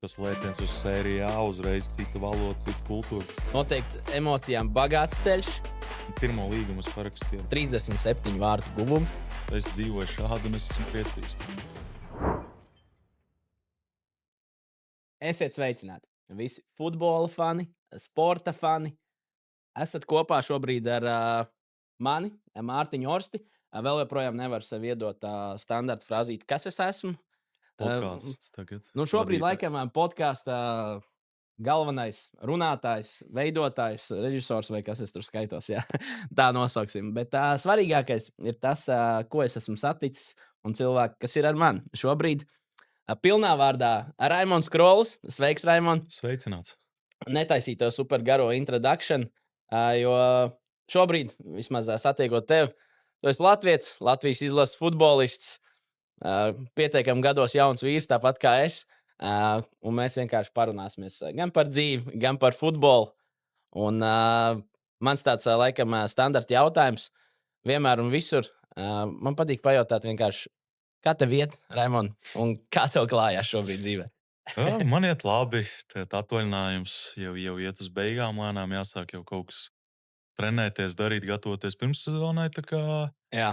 Tas lēciens uz sēriju A, uzreiz cita valoda, cita kultūra. Noteikti emocijām bagāts ceļš, Pirmo līgumu es parakstīju. 37 vārtu guvumi. Es dzīvoju šādi un es esmu priecīgs. Esiet sveicināti! Visi futbola fani, sporta fani. Esat kopā šobrīd ar mani, Mārtiņu Orsti. Vēl joprojām nevaru sev iedot standarta frāzīti, kas es esmu. Podkāsts tagad. Šobrīd vadītājs. laikam podkāstā galvenais runātājs, veidotājs, režisors vai kas es tur skaitos. Jā. Tā nosauksim. Bet svarīgākais ir tas, ko es esmu saticis un cilvēki, kas ir ar mani šobrīd. Pilnā vārdā Raimons Krolis. Sveiks, Raimond! Sveicināts. Netaisīju to super garo introdukciju, jo šobrīd, vismaz satiekot tevi, tu esi Latvijas, Latvijas izlases futbolists, pietiekami gados jauns vīrs, tāpat kā es. Un mēs vienkārši parunāsimies gan par dzīvi, gan par futbolu. Un mans tāds, laikam, standarta jautājums vienmēr un visur. Man patīk pajautāt vienkārši, kā tev iet, Raimond, un kā tev klājās šobrīd dzīvē? Man iet labi. Tad atvaļinājums jau iet uz beigām lēnām. Jāsāk jau kaut kas trenēties, darīt, gatavoties pirmssezonai. Tā kā Jā.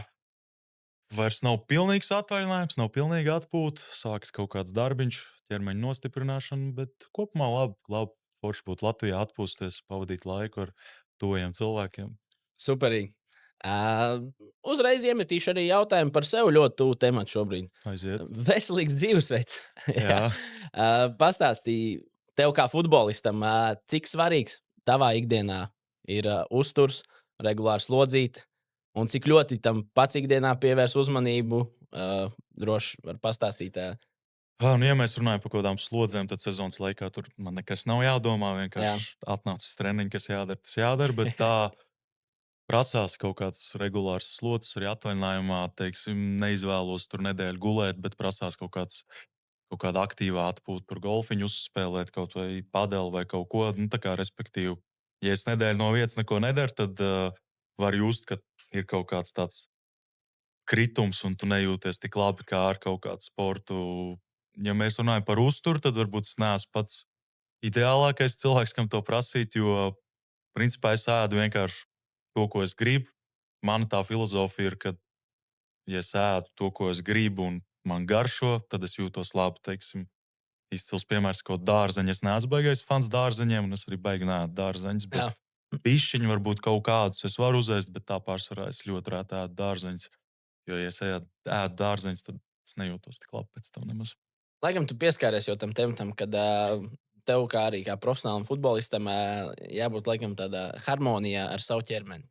vairs nav pilnīgs atvaļinājums, nav pilnīga atpūta. Sākas kaut kāds darbiņš, ķermeņa nostiprināšana, bet kopumā labi. Forši būt Latvijā, atpūsties, pavadīt laiku ar tuviem cilvēkiem. Superīgi. Uzreiz iemetīšu arī jautājumu par sevi ļoti tuvu tematu šobrīd. Aiziet. Veselīgs dzīvesveids. Jā. Pastāstīji tev kā futbolistam, cik svarīgs tavā ikdienā ir uzturs, regulārs slodzīte, un cik ļoti tam pats ikdienā pievērs uzmanību. Droši var pastāstīt. Ja mēs runājam par kaut kādām slodzēm, tad sezonas laikā tur man nekas nav jādomā. Vienkārši atnācis treniņš, kas jādara, tas jādara. Bet tā prasās kaut kāds regulārs slodzes arī atvaļinājumā. Teiksim, neizvēlos tur nedēļu gulēt, bet prasās kaut kāda aktīvā atpūta, tur golfiņu uzspēlēt, kaut vai padeli vai kaut ko. Tā kā, respektīvi, ja es nedēļu no vietas neko nedaru, tad var just, ka ir kaut kāds tāds kritums, un tu nejūties tik labi kā ar kaut kādu sportu. Ja mēs runājam par uzturu, tad varbūt es neesmu pats ideālākais cilvēks, kam to prasīt, jo principā es ēdu vienkārši to, ko es gribu. Mana tā filozofija ir, ka, ja es ēdu to, ko es gribu, un man garšo, tad es jūtos labi. Teiksim, izcils piemērs, ko dārzeņi. Es neesmu baigais fans dārzeņiem, un es arī baigi neēdu dārzeņus. Bet pišķiņi varbūt kaut kādus es varu uzēst, bet tā pārsvarā es ļoti rēti ēdu dārzeņus. Jo, ja es ēdu dārzeņus, tad es nejūtos tik labi pēc tam nemaz. Laikam tu pieskāries jau tam tematam, kad tev kā arī kā profesionālam futbolistam jābūt laikam tādā harmonijā ar savu ķermeni.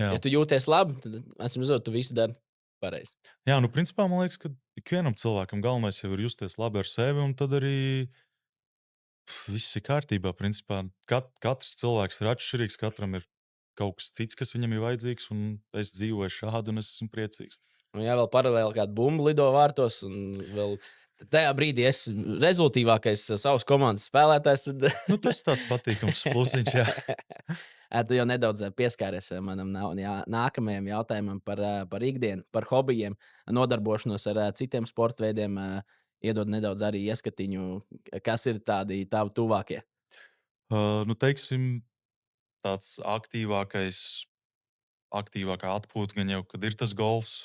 Jā. Ja tu jūties labi, tad esmu zinot, tu visu dari pareizi. Jā, principā man liekas, ka ikvienam cilvēkam galvenais jau ir justies labi ar sevi, un tad arī viss ir kārtībā. Principā katrs cilvēks ir atšķirīgs, katram ir kaut kas cits, kas viņam ir vajadzīgs, un es dzīvoju šādi, un es esmu priecīgs. Un jā, vēl paralēli kāda bumba lido vārtos, un vēl tajā brīdī es esmu rezultātīvākais savas komandas spēlētājs. Tas ir tāds patīkams plusiņš, jā. Tu jau nedaudz pieskāries manam nākamajam jautājumam par ikdienu, par hobijiem, nodarbošanos ar citiem sporta veidiem. Iedod nedaudz arī ieskatiņu, kas ir tādi tavi tuvākie. Teiksim, tāds aktīvākā atpūta, gan jau, kad ir tas golfs,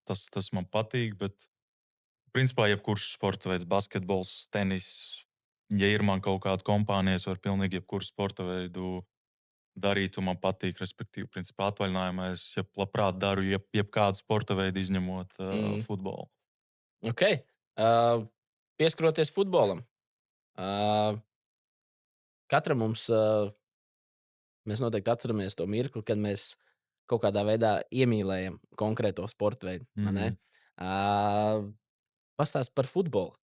tas man patīk, bet principā jebkurš sporta veids, basketbols, tenis, ja ir man kaut kāda kompānija, es varu pilnīgi jebkuru sporta veidu darīt, un man patīk, respektīvi, principā atvaļinājumā es labprāt daru jebkādu sporta veidu, izņemot futbolu. Ok. Pieskaroties futbolam. Katram mums, mēs noteikti atceramies to mirkli, kad mēs kaut kādā veidā iemīlējam konkrēto sporta veidu. Pastāst par futbolu.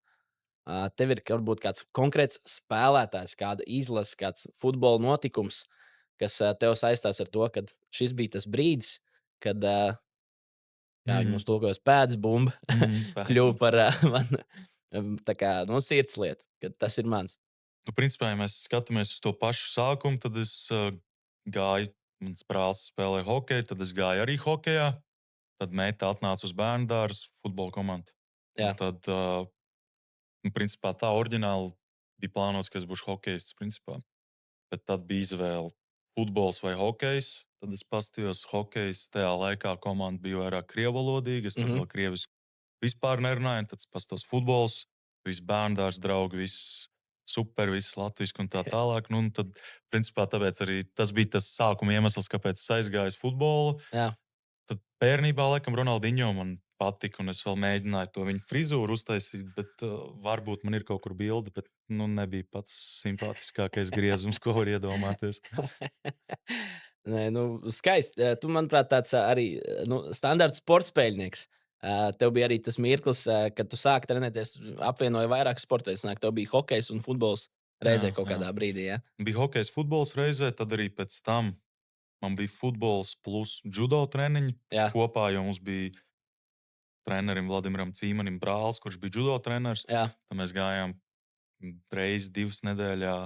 Tev ir varbūt kāds konkrēts spēlētājs, kāda izlase, kāds futbola notikums, kas tev saistās ar to, ka šis bija tas brīdis, kad kā viņi mums tulkojas pēdas bumba, kļuva par manu sirdslietu, kad tas ir mans. Principā, ja mēs skatāmies uz to pašu sākumu, tad es gāju, mans brālis spēlēja hokeju, tad es gāju arī hokejā. Tad meita atnāca uz bērnu dārzu futbola komandu. Tad, principā, tā oriģināli bija plānots, ka es būšu hokejists principā. Bet tad bija izvēle futbols vai hokejs. Tad es paskatījos, hokejs tajā laikā komanda bija vairāk krievalodīga. Es tur Mhm. vēl krieviski vispār nerunāju. Tad es paskatos futbols, viss bērndārs, draugi, viss super, viss latviski un tā tālāk. Nu, un tad, principā, tāpēc arī tas bija tas sākuma iemesls, kāpēc es aizgāju uz futbolu. Jā. Tad bērnībā, laikam, Ronaldinho man patika, un es vēl mēģināju to viņa frizūru uztaisīt, bet varbūt man ir kaut kur bilde, bet nu, nebija pats simpātiskākais griezums, ko var iedomāties. Nē, nu, skaisti. Tu, manuprāt, tāds arī standarta sporta spēļnieks. Tev bija arī tas mirklis, kad tu sāki trenēties, apvienoja vairākus sporta veidus. Tev bija hokejs un futbols reizē Jā, kaut jā. kādā brīdī. Ja? Bija hokejs, futbols reizē, tad arī pēc tam man bija futbols plus judo treniņi Jā, kopā, jo mums bija trenerim Vladimiram Cīmanim brālis, kurš bija judo treneris. jā, Tad mēs gājām reizi, divas nedēļā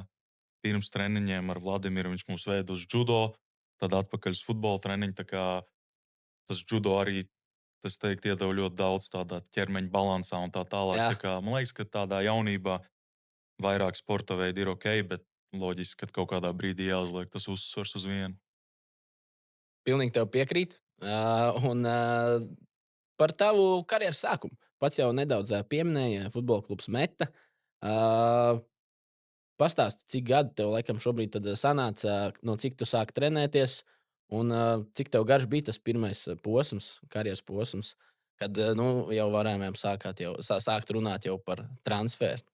pirms treniņiem ar Vladimiru. Viņš mūs veda uz judo, tad atpakaļ uz futbola treniņu. Tā kā tas judo arī, tas teikt, iedeva ļoti daudz tādā ķermeņa balansā un tā tālāk. jā. Tā kā, man liekas, ka tādā jaunībā vairāk sporta veidi ir ok, bet loģiski, ka kaut kādā brīdī jāuzliek tas uzsvars uz vienu. Pilnīgi tev piekrīt. Par tavu karjeras sākumu. Pats jau nedaudz pieminēja futbola klubs Meta. Pastāsti, cik gadi tev laikam šobrīd sanāca, no cik tu sāki trenēties, un cik tev garš bija tas pirmais posms, karjeras posms, kad jau varējām sākt runāt jau par transferu.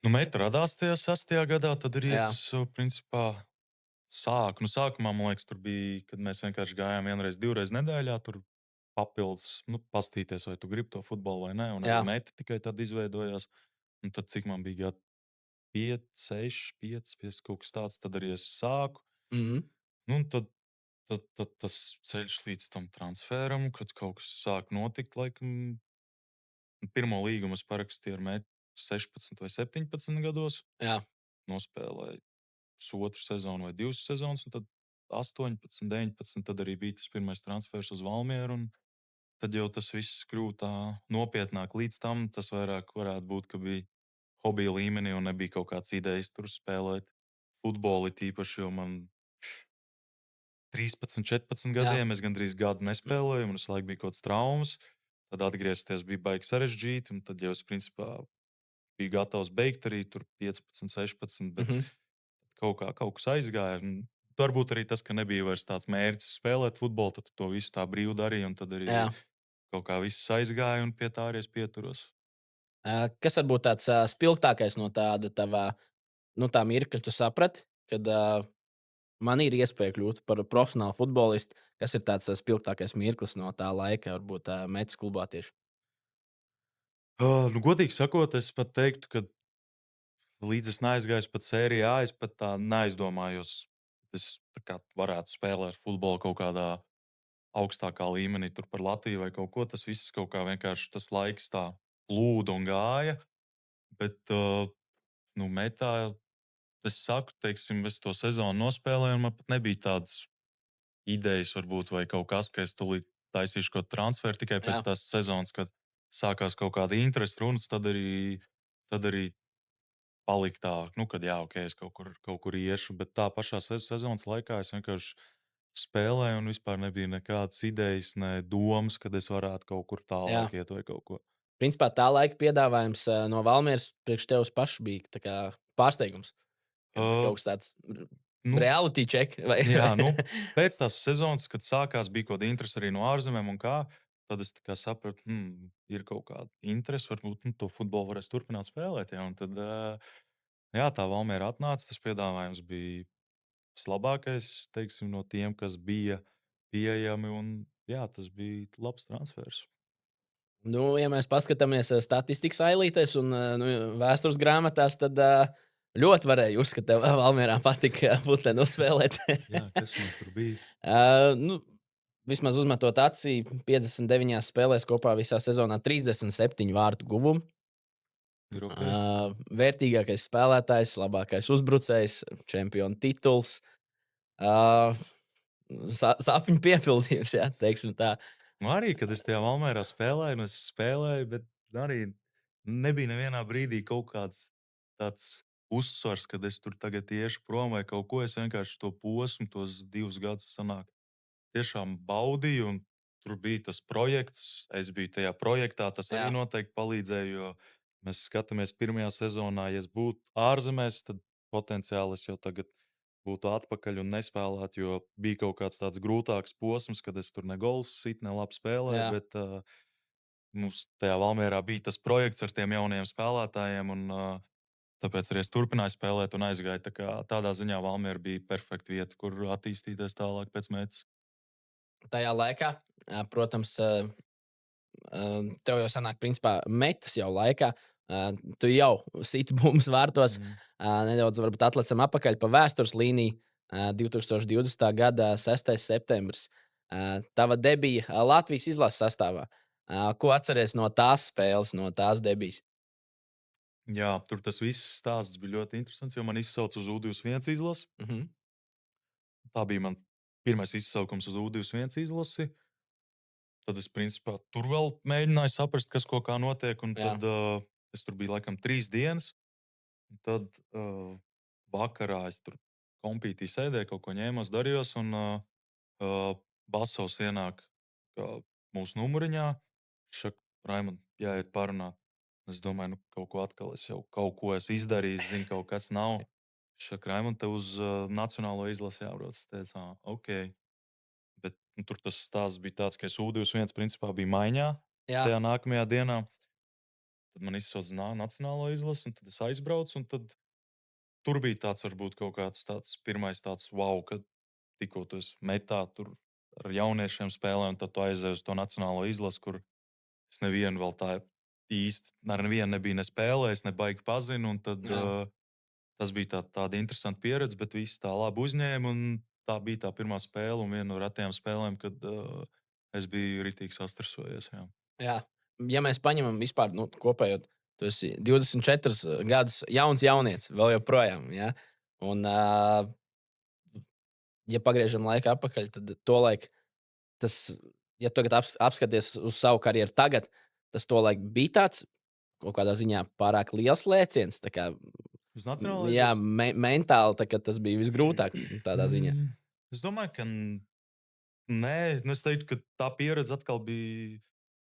Nu, Meita radās tajā 6. gadā, tad arī Jā. es principā sāku. Nu, sākumā, man liekas, tur bija, kad mēs vienkārši gājām vienreiz, divreiz nedēļā. Tur papildus, pastīties, vai tu gribi to futbolu vai nē. Un Jā. arī Meita tikai tad izveidojās. Un tad, cik man bija gadi, 5, 6, 5, kaut kas tāds, tad arī es sāku. Mhm. Nu, un tad tas ceļš līdz tam transferam, kad kaut kas sāk notikt, laikam, pirmo līgumu es parakstīju ar Meitu 16 vai 17 gados. Jā. Nospēlēju pusotru sezonu vai 2 sezonas, un tad 18, 19. Tad arī bija tas pirmais transfers uz Valmieru. Tad jau tas viss kļuva tā nopietnāk. Līdz tam tas vairāk varētu būt, ka bija hobija līmenī un nebija kaut kāds idejas tur spēlēt futbolu. Tīpaši, jo man 13, 14 gadiem es gandrīz gadu nespēlēju, un es laikam biju kaut kāds traumas. Tad atgriezties bija baigi sarežģīti, un tad jau es principā biju gatavs beigt arī tur 15, 16. Bet kaut kas aizgāja. Un varbūt arī tas, ka nebija vairs tāds mērķis spēlēt futbolu, tad tu to visu tā brīvi darīji, un tad arī Jā. kaut kā viss aizgāja, un pie tā arī es pieturos. Kas varbūt tāds spilgtākais no tāda tava tā mirkļa, tu saprati, kad man ir iespēja kļūt par profesionālu futbolistu? Kas ir tāds spilgtākais mirklis no tā laika, varbūt Metas klubā tieši? Godīgi sakot, es pat teiktu, ka līdz es neaizgāju pat sērijā, es pat tā neaizdomājos, ka es varētu spēlēt futbolu kaut kādā augstākā līmenī, tur par Latviju vai kaut ko. Tas viss kaut kā vienkārši tas laiks tā plūda un gāja. Bet, Metā, es saku, teiksim, es to sezonu nospēlēju, un man pat nebija tādas idejas, varbūt, vai kaut kas, ka es tulīt taisīšu kaut kādu transferu tikai pēc tās sezonas, kad sākās kaut kāda interese runas, tad arī palika tā, kad jā, ok, es kaut kur iešu. Bet tā pašā sezonas laikā es vienkārši spēlēju, un vispār nebija nekādas idejas, ne domas, kad es varētu kaut kur tālāk iet vai kaut ko. Principā tā laika piedāvājums no Valmieras priekš tevis pašs bija tā kā pārsteigums. Kaut kas tāds reality check. Jā, pēc tās sezonas, kad sākās, bija kaut kāda interese arī no ārzemēm, un tad es sapratu, ir kaut kāda interese, varbūt to futbolu varēs turpināt spēlēt. Ja? Un tad, tā Valmiera atnāca, tas piedāvājums bija vislabākais, teiksim, no tiem, kas bija pieejami, un tas bija labs transfers. Ja mēs paskatāmies statistikas ailītēs un vēstures grāmatās, tad ļoti varēja uzskatīt, ka Valmierā patika būt uzspēlēt. Jā, kas man tur bija? Vismaz uzmetot acī, 59 spēlēs kopā visā sezonā 37 vārtu guvumu. Okay. Vērtīgākais spēlētājs, labākais uzbrucējs, čempionu tituls. Sapņu piepildījums, jā, teiksim tā. Arī, kad es tajā Valmērā spēlēju, bet arī nebija nevienā brīdī kaut kāds tāds uzsvars, kad es tur tagad iešu prom vai kaut ko. Es vienkārši to posmu, tos 2 gadus sanāk, tiešām baudīju. Un tur bija tas projekts, es biju tajā projektā. Tas arī Jā, noteikti palīdzēja, jo mēs skatāmies pirmajā sezonā, ja es būtu ārzemēs, tad potenciāli es jau tagad būtu atpakaļ un nespēlētu, jo bija kaut kāds tāds grūtāks posms, kad es tur ne golfu situ, ne labi spēlēju. jā. Bet mums tajā Valmjerā bija tas projekts ar tiem jauniem spēlētājiem. Un, tāpēc arī es turpināju spēlēt un aizgāju. Tādā ziņā Valmiera bija perfekta vieta, kur attīstīties tālāk pēc metas. Tajā laikā, protams, tev jau sanāk, principā, metas jau laikā. Tu jau siti bumbas vārtos, Mm. nedaudz varbūt atlicam atpakaļ pa vēstures līniju. 2020. gada 6. septembris. Tava debija Latvijas izlases sastāvā. Ko atceries no tās spēles, no tās debijas? Jā, tur tas viss stāsts bija ļoti interesants, jo man izsauca uz U21 izlasi. Mhm. Tā bija man pirmais izsaukums uz U21 izlasi. Tad es principā tur vēl mēģināju saprast, kas ko kā notiek. Un Jā, tad es tur biju laikam 3 dienas. Un tad vakarā es tur kompītī sēdēju, kaut ko ņēmos, darījos. Un Basovs ienāk mūsu numuriņā. Šak, Raimond, jāiet parunāt. Es domāju, nu, kaut ko atkal es jau kaut ko esmu izdarījis, zinu, kaut kas nav. Šak, Raimond, te uz nacionālo izlasi jābrauc. Es teicu, ok. Bet nu, tur tas stāsts bija tāds, ka es U21 principā biju maiņā jā, tajā nākamajā dienā. Tad man izsauca uz nacionālo izlasi, un tad es aizbraucu. Tur bija tāds, varbūt kaut kāds tāds pirmais tāds wow, kad tikko tu esi metā tur ar jauniešiem spēlē, un tad tu aizej uz to nacionālo izlasi, kur es nevienu vēl tā īsti, ar nevienu nebiju ne spēlējis, ne baigi pazinu. Un tad jā, tas bija tāda interesanta pieredze, bet visi tā labi uzņēma. Un tā bija tā pirmā spēle un viena no retajām spēlēm, kad es biju ritīgi sastresojies. Jā. jā. Ja mēs paņemam vispār kopējo, tu esi 24 gadus jauns jaunietis, vēl joprojām. Ja? Un, ja pagriežam laiku atpakaļ, tad tolaik tas, ja tu tagad apskaties uz savu karjeru tagad, tas tolaik bija tāds kaut kādā ziņā pārāk liels lēciens. Tā kā, Uz nacionālo jā, izlasi? mentāli tas bija visgrūtāk tādā ziņā. Es domāju, ka nē, nu, es teiktu, ka tā pieredze atkal bija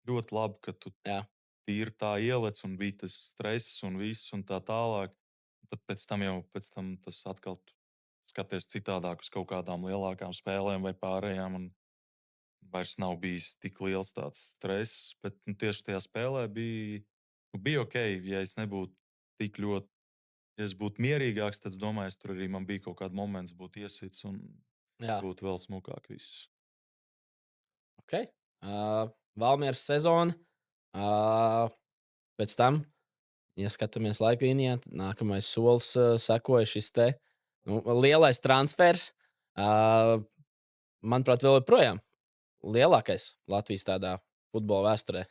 ļoti laba, ka tu Jā, tīri tā ielec un bija tas stress un viss un tā tālāk. Tad pēc tam jau tas atkal tu skaties citādāk uz kaut kādām lielākām spēlēm vai pārējām. Un vairs nav bijis tik liels tāds stress. Bet nu, tieši tajā spēlē bija ok. Ja es nebūtu tik ļoti, ja es būtu mierīgāks, tad es domāju, tur arī man bija kaut kāds moments, būtu iesits un jā. būtu vēl smukāk viss. Okay. Valmieras sezona. Pēc tam, ja skatāmies laika līnijā, tad nākamais solis sekoja šis lielais transfers. Manuprāt, vēl joprojām lielākais Latvijas tādā futbola vēsturē.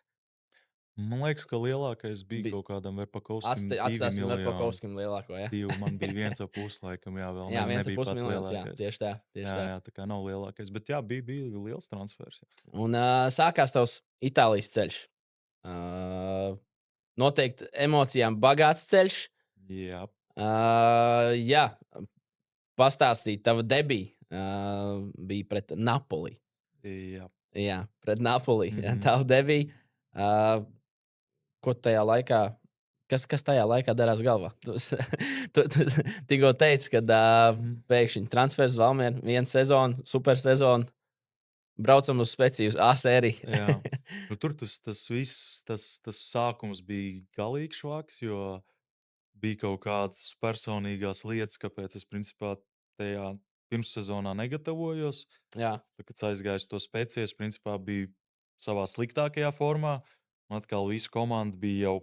Man liekas, ka lielākais bija Bija kaut kādam Verpakovskim 2 atstāsim miljoni. Verpakovskim lielāko. Ja? Divi man bija 1,5 laikam, jā, vēl Jā, viens ar nebija pus pats miljonus. Jā, lielākais. tieši tā. Tieši Jā, tā. jā, tā kā nav lielākais. Bet jā, bija liels transfers. Jā. Un sākās tavs Itālijas ceļš. Noteikti emocijām bagāts ceļš. Jā. Jā, pastāstīt, tava debija bija pret Napoli. Jā. Jā, pret Napoli. Mm -hmm. Mhm. Tava debija. Ko tajā laikā, kas tajā laikā darās galvā? Tu tikko teici, ka Mhm. pēkšņi transfers Valmēra, viena sezona, super sezona. Braucam uz speciālu A sēriju. Jā. Nu, tur tas viss, tas sākums bija galīgi švaks, jo bija kaut kādas personīgās lietas, kāpēc es principā tajā pirmssezonā negatavojos. Jā, Tad, kad aizgāju uz to speciālu, es principā biju savā sliktākajā formā. Un atkal visu komandu bija jau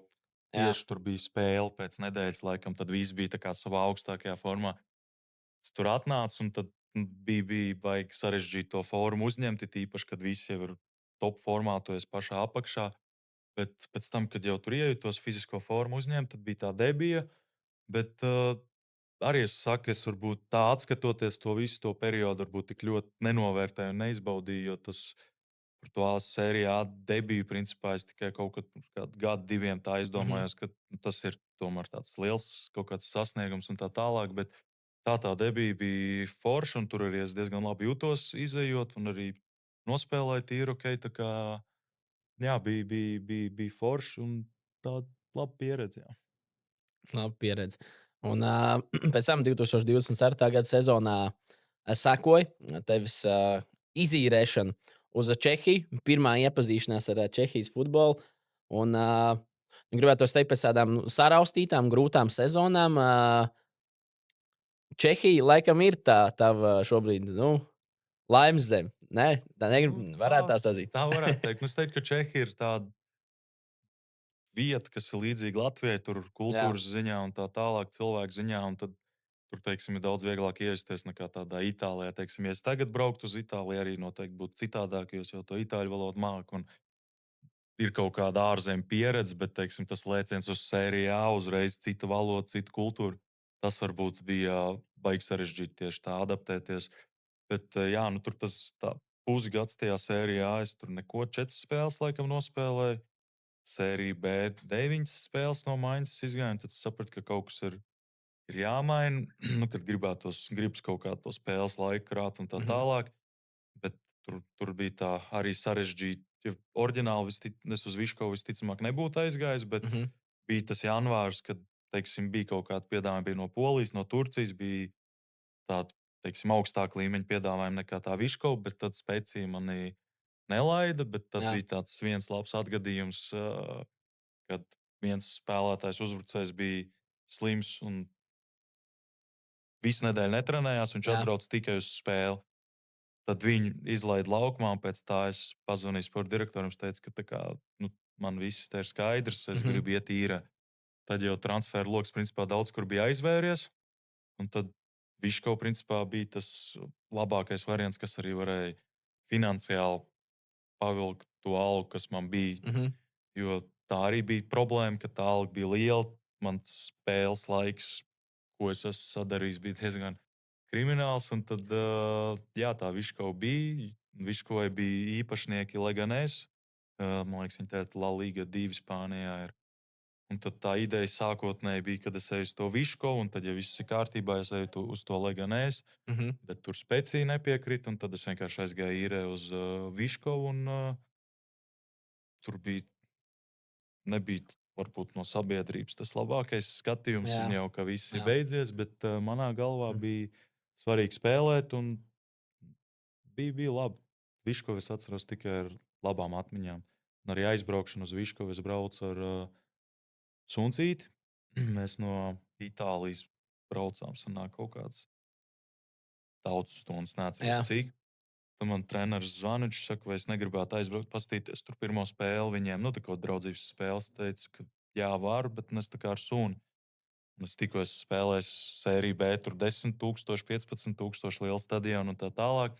jā, tieši tur bija spēle pēc nedēļas, laikam, tad viss bija tā kā savā augstākajā formā. Es tur atnācu, un tad bija baigi sarežģīti to formu uzņemt, it īpaši, kad visi jau ir top formā, tu esi pašā apakšā. Bet pēc tam, kad jau tur iejutos fizisko formu uzņemt, tad bija tā debija. Bet arī es saku, es varbūt tā atskatoties to visu to periodu, varbūt tik ļoti nenovērtēju un neizbaudīju, jo tas par to sērijā debiju, principā es tikai kaut kad pirms kādu gadu, diviem tā Mhm. aizdomājos, ka tas ir tomēr tāds liels kaut kāds sasniegums un tā tālāk. Bet tā debija bija forša, un tur arī es diezgan labi jutos izējot, un arī nospēlēju tīri ok. Tā kā jā, bija forši un tāda laba pieredze. Jā. Laba pieredze. Un pēc tam 2024. gada sezonā sekoja tevis izīrēšana uz Čehiju. Pirmā iepazīšanās ar Čehijas futbolu. Un gribētu teikt, pēc tādām saraustītām, grūtām sezonām. Čehija laikam ir tā tava šobrīd laimes zeme. Nē, tā Nu, varētu tā sazīt. tā varētu teikt. Nu, es teiktu, ka Čehija ir tāda vieta, kas ir līdzīga Latvijai, tur Jā. kultūras ziņā un tā tālāk, cilvēku ziņā. Tad tur, teiksim, ir daudz vieglāk iejusties nekā tādā Itālijā. Teiksim, ja es tagad brauktu uz Itāliju, arī noteikti būtu citādāk, jo es jau to itāļu valodu māku. Ir kaut kāda ārzemju pieredze, bet teiksim, tas lēciens uz sēriju A, uzreiz cita valoda, cita kultūra. Tas varbūt bija baigi sarežģīti tieši tā adaptēties. Bet jā, nu, tur tas pusgads tajā sērijā, es tur neko 4 spēles laikam nospēlēju. Sērija B 9 spēles no maiņas izgāja, un tad es sapratu, ka kaut kas ir jāmaina. Nu, kad gribas kaut kādu to spēles laiku krāt un tā Mhm. tālāk. Bet tur bija tā arī sarežģīti. Ja oriģināli es uz Viškovu visticamāk nebūtu aizgājis, bet Mhm. bija tas janvārs, kad teiksim, bija kaut kāda piedāvājuma bija no Polijas, no Turcijas. Bija tāda teiksim, augstāka līmeņa piedāvājuma nekā tā Viškova, bet tad spēcīgi mani nelaida. Bet tad Jā. bija tāds viens labs atgadījums, kad viens spēlētājs uzbrucējs bija slims un visu nedēļu netrenējās. Viņš Jā. atbrauca tikai uz spēli. Tad viņi izlaida laukumā, un pēc tā es pazvanīju sporta direktoram. Es teicu, ka tā kā, nu, man viss te ir skaidrs, es Mhm. gribu iet īrē. Tad jau transferu lokus principā daudz kur bija aizvēries. Un tad Viškova principā bija tas labākais variants, kas arī varēja finansiāli pavilkt to algu, kas man bija. Mhm. Jo tā arī bija problēma, ka tā alga bija liela. Mans spēles laiks, ko es esmu sadarījis, bija diezgan krimināls. Un tad, jā, tā Viškova bija. Viškovai bija īpašnieki Leganēs. Man liekas, viņa tēta La Liga 2 Spānijā ir. Un tad tā ideja sākotnēji bija, kad es eju uz to Viškovu, un tad, ja viss ir kārtībā, es eju uz to Leganēs. Mhm. Bet tur spēcīgi nepiekrita, un tad es vienkārši aizgāju īrē uz Viškovu. Tur nebija varbūt no sabiedrības tas labākais skatījums, Jā. un jau ka viss ir Jā. beidzies, bet manā galvā Mhm. bija svarīgi spēlēt, un bija labi. Viškovu es atceros tikai ar labām atmiņām. Un arī aizbraukšanu uz Viškovu es braucu ar suncīti. Mēs no Itālijas braucām, sanāk kaut kāds tautas stundas, neatceros Jā. cik. Tad man treneris zvana, viņš saka, vai es negribētu aizbraukt, paskatīties tur pirmo spēli viņiem. Nu, tā kā draudzības spēles, teica, ka jā, var, bet es tā kā ar sunu. Un es tikko esmu spēlējis sēriju B, tur 10,000, 15,000 liela stadiona un tā tālāk.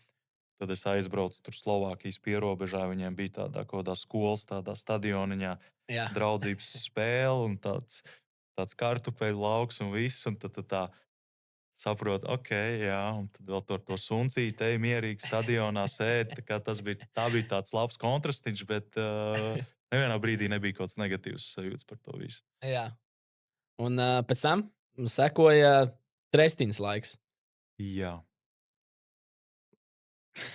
Tad es aizbraucu tur Slovākijas pierobežā. Viņiem bija tādā kaut kādā skolas, tādā stadioniņā, Jā. draudzības spēle un tāds kartupeļu lauks un viss. Un tad tā saprotu, ok, jā, un tad vēl tur to suncīti, te mierīgi stadionā sēdi. Tā bija tāds labs kontrastiņš, bet nevienā brīdī nebija kaut kāds negatīvs sajūts par to visu. Jā. Un pēc tam sekoja trestiņas laiks. Jā, jā.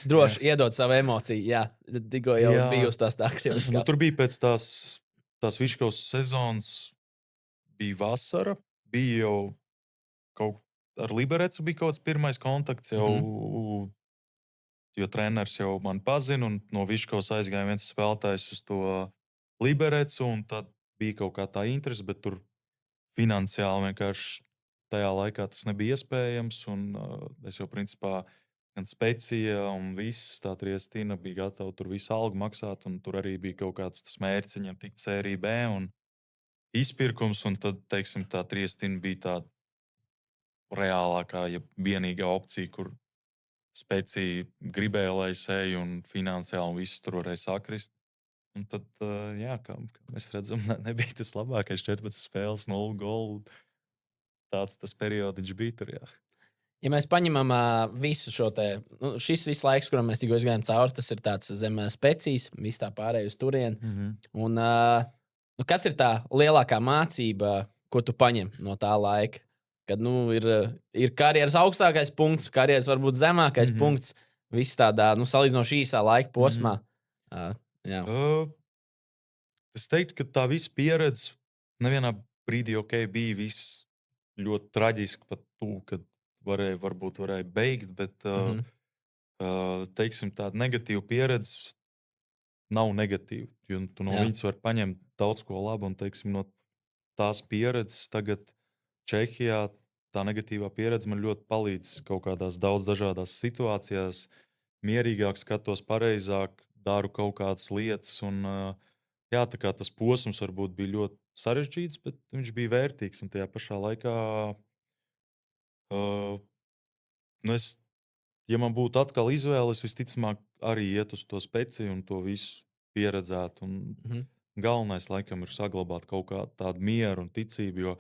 Droši iedod savu emociju. Jā, tikko jau Jā. bija uz tās tāks jau Nu, tur bija pēc tās Viškovas sezonas, bija vasara, bija jau kaut ar Liberecu bija kaut kāds pirmais kontakts, jau, jo treneris jau mani pazina, un no Viškovas aizgāja viens spēlētājs uz to Liberecu, un tad bija kaut kā tā interese, bet tur finansiāli vienkārši tajā laikā tas nebija iespējams, un es jau principā gan Specija un viss tā Triestina bija gatava tur visu algu maksāt, un tur arī bija kaut kāds tas mērķis viņam tikt sērija B un izpirkums, un tad, teiksim, tā Triestina bija tā reālākā, ja vienīgā opcija, kur Specija gribēja, lai es eju, un finansiāli un viss tur varēja sakrist. Un tad, jā, kā mēs redzam, nebija tas labākais 14 spēles, 0 golu. Tāds tas periods bija tur. Jā. Ja mēs paņemam visu šo te, nu, šis viss laiks, kuram mēs tikko gājām cauri, tas ir tāds zem specijas, viss tā pārējais uz turieni. Mhm. Un, nu, kas ir tā lielākā mācība, ko tu paņem no tā laika? Kad nu, ir karjeras augstākais punkts, karjeras varbūt zemākais Mhm. punkts, viss tādā nu, salīdzinoši īsā laika posmā. Mhm. Jā, Uh, Es teiktu, ka tā visa pieredze nevienā brīdī bija viss ļoti traģiski, pat tuvu, kad varbūt varēja beigt, bet mhm, teiksim, tāda negatīva pieredze nav negatīva. Jo tu no jā, viņas vari paņemt daudz ko labu, un teiksim, no tās pieredzes tagad Čehijā tā negatīvā pieredze man ļoti palīdz kaut kādās daudz dažādās situācijās. Mierīgāk skatos, pareizāk daru kaut kādas lietas. Un, jā, tā kā tas posms varbūt bija ļoti sarežģīts, bet viņš bija vērtīgs. Un tajā pašā laikā, uh, nu es, ja man būtu atkal izvēle, es visticamāk arī iet uz to speciju un to visu pieredzētu. Un mhm, galvenais, laikam, ir saglabāt kaut kādu tādu mieru un ticību, jo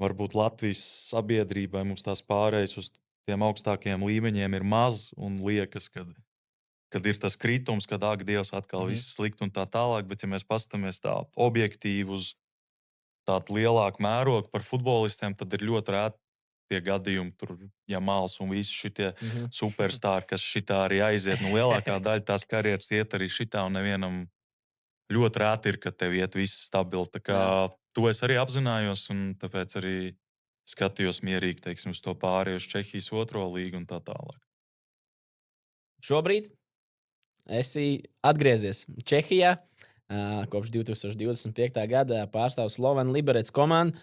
varbūt Latvijas sabiedrībai mums tās pārējas uz tiem augstākiem līmeņiem ir maz un liekas, kad ir tas kritums, kad ak, Dievs, atkal mhm, viss slikti un tā tālāk. Bet, ja mēs paskatāmies tā objektīvi uz tādu lielāku mērogu par futbolistiem, tad ir ļoti rēti tie gadījumi, tur, ja māls un visi šie mhm. superstarri, kas šitā arī aiziet. Nu, lielākā daļa tās karjeras iet arī šitā, un nevienam ļoti rēti ir, ka tev iet viss stabili. Tā kā Jā. to es arī apzinājos, un tāpēc arī skatījos mierīgi, teiksim, uz to pārēju uz Čehijas otro līgu un tā tālāk. Šobrīd esi atgriezies Čehijā. Kopš 2025. gada pārstāv Slovenu Liberec komandu.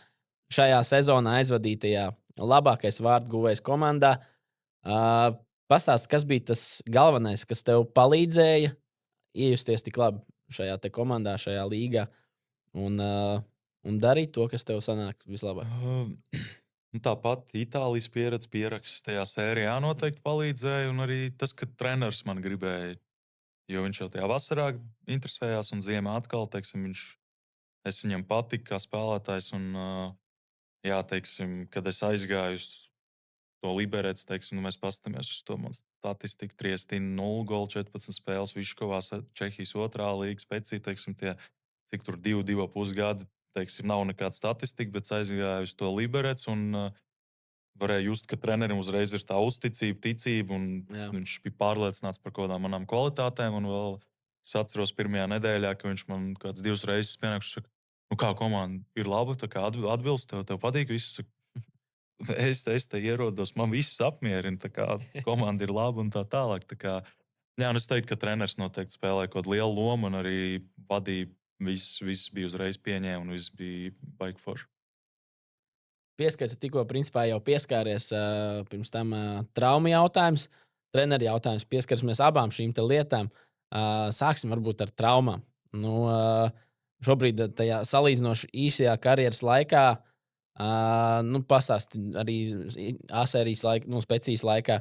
Šajā sezonā aizvadītajā labākais vārdu guvējs komandā. Pastāst, kas bija tas galvenais, kas tev palīdzēja iejusties tik labi šajā te komandā, šajā līgā un darīt to, kas tev sanāk vislabāk. Nu, tāpat Itālijas pieredze, pieraksts tajā sērijā noteikti palīdzēja, un arī tas, ka treneris man gribēja, jo viņš jau tajā vasarā interesējās, un ziemā atkal, teiksim, es viņam patiku kā spēlētājs, un jā, teiksim, kad es aizgāju uz to liberēts, teiksim, nu, mēs paskatāmies uz to manu statistiku. Triestina 0 golu 14 spēles, Viškovā Čehijas otrā līga specija, teiksim, tie, cik tur 2,5 gadi, teiksim, nav nekāda statistika, bet aizgāju uz to liberēts un varēja just, ka trenerim uzreiz ir tā uzticība, ticība, un Jā, viņš bija pārliecināts par kaut kādām manām kvalitātēm. Un vēl es atceros pirmajā nedēļā, ka viņš man kāds divas reizes pienāks, nu kā komanda ir laba, tā kā atbilst, tev patīk viss. Es te ierodos, man viss apmierina, tā kā komanda ir laba un tā tālāk. Tā kā, jā, un es teiktu, ka treneris noteikti spēlēja kaut kādu lielu lomu un arī vadīja. Viss bija uzreiz pieņēma un viss bija baigi forši. pieskaits tikko principā jau pieskāries pirms tam traumu jautājums, treneru jautājums. Pieskarsimies abām šīm te lietām. Sāksim varbūt ar traumām. Nu, šobrīd tajā salīdzinoši īsajā karjeras laikā, nu, pastāsti arī A-sērijas laikā, nu, specijas laikā,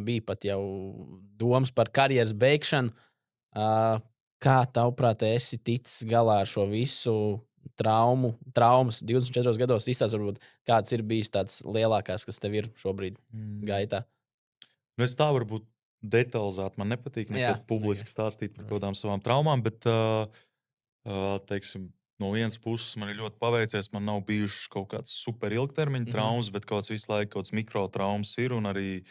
bija pat jau domas par karjeras beigšanu. Kā tavuprāt, esi ticis galā ar šo visu traumas 24 gados? Izstāst, varbūt, kāds ir bijis tāds lielākais, kas tev ir šobrīd Mm. gaitā? Nu, es tā varbūt detalizēti man nepatīk Jā, nekad publiski okay. stāstīt par kaut kādām savām traumām, bet, teiksim, no vienas puses man ir ļoti paveicies. Man nav bijušas kaut kādas super ilgtermiņa Mhm. traumas, bet kaut kāds visu laiku kaut kāds mikrotraumas ir. Un arī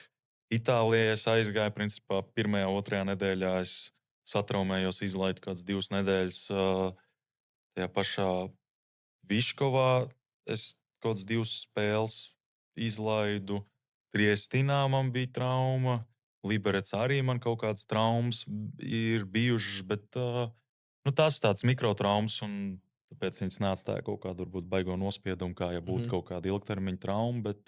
Itālijā es aizgāju, principā, pirmajā, otrajā nedēļā es satraumējos, izlaidu kādas 2 nedēļas. Tajā pašā Viškovā es kaut kādas 2 spēles izlaidu. Triestinā man bija trauma. Liberec arī man kaut kādas traumas ir bijušas, bet nu, tās ir tādas mikrotraumas, un tāpēc viņas neatstāja kaut kādu varbūt baigo nospiedumu, kā ja būtu Mhm. kaut kāda ilgtermiņa trauma. Bet,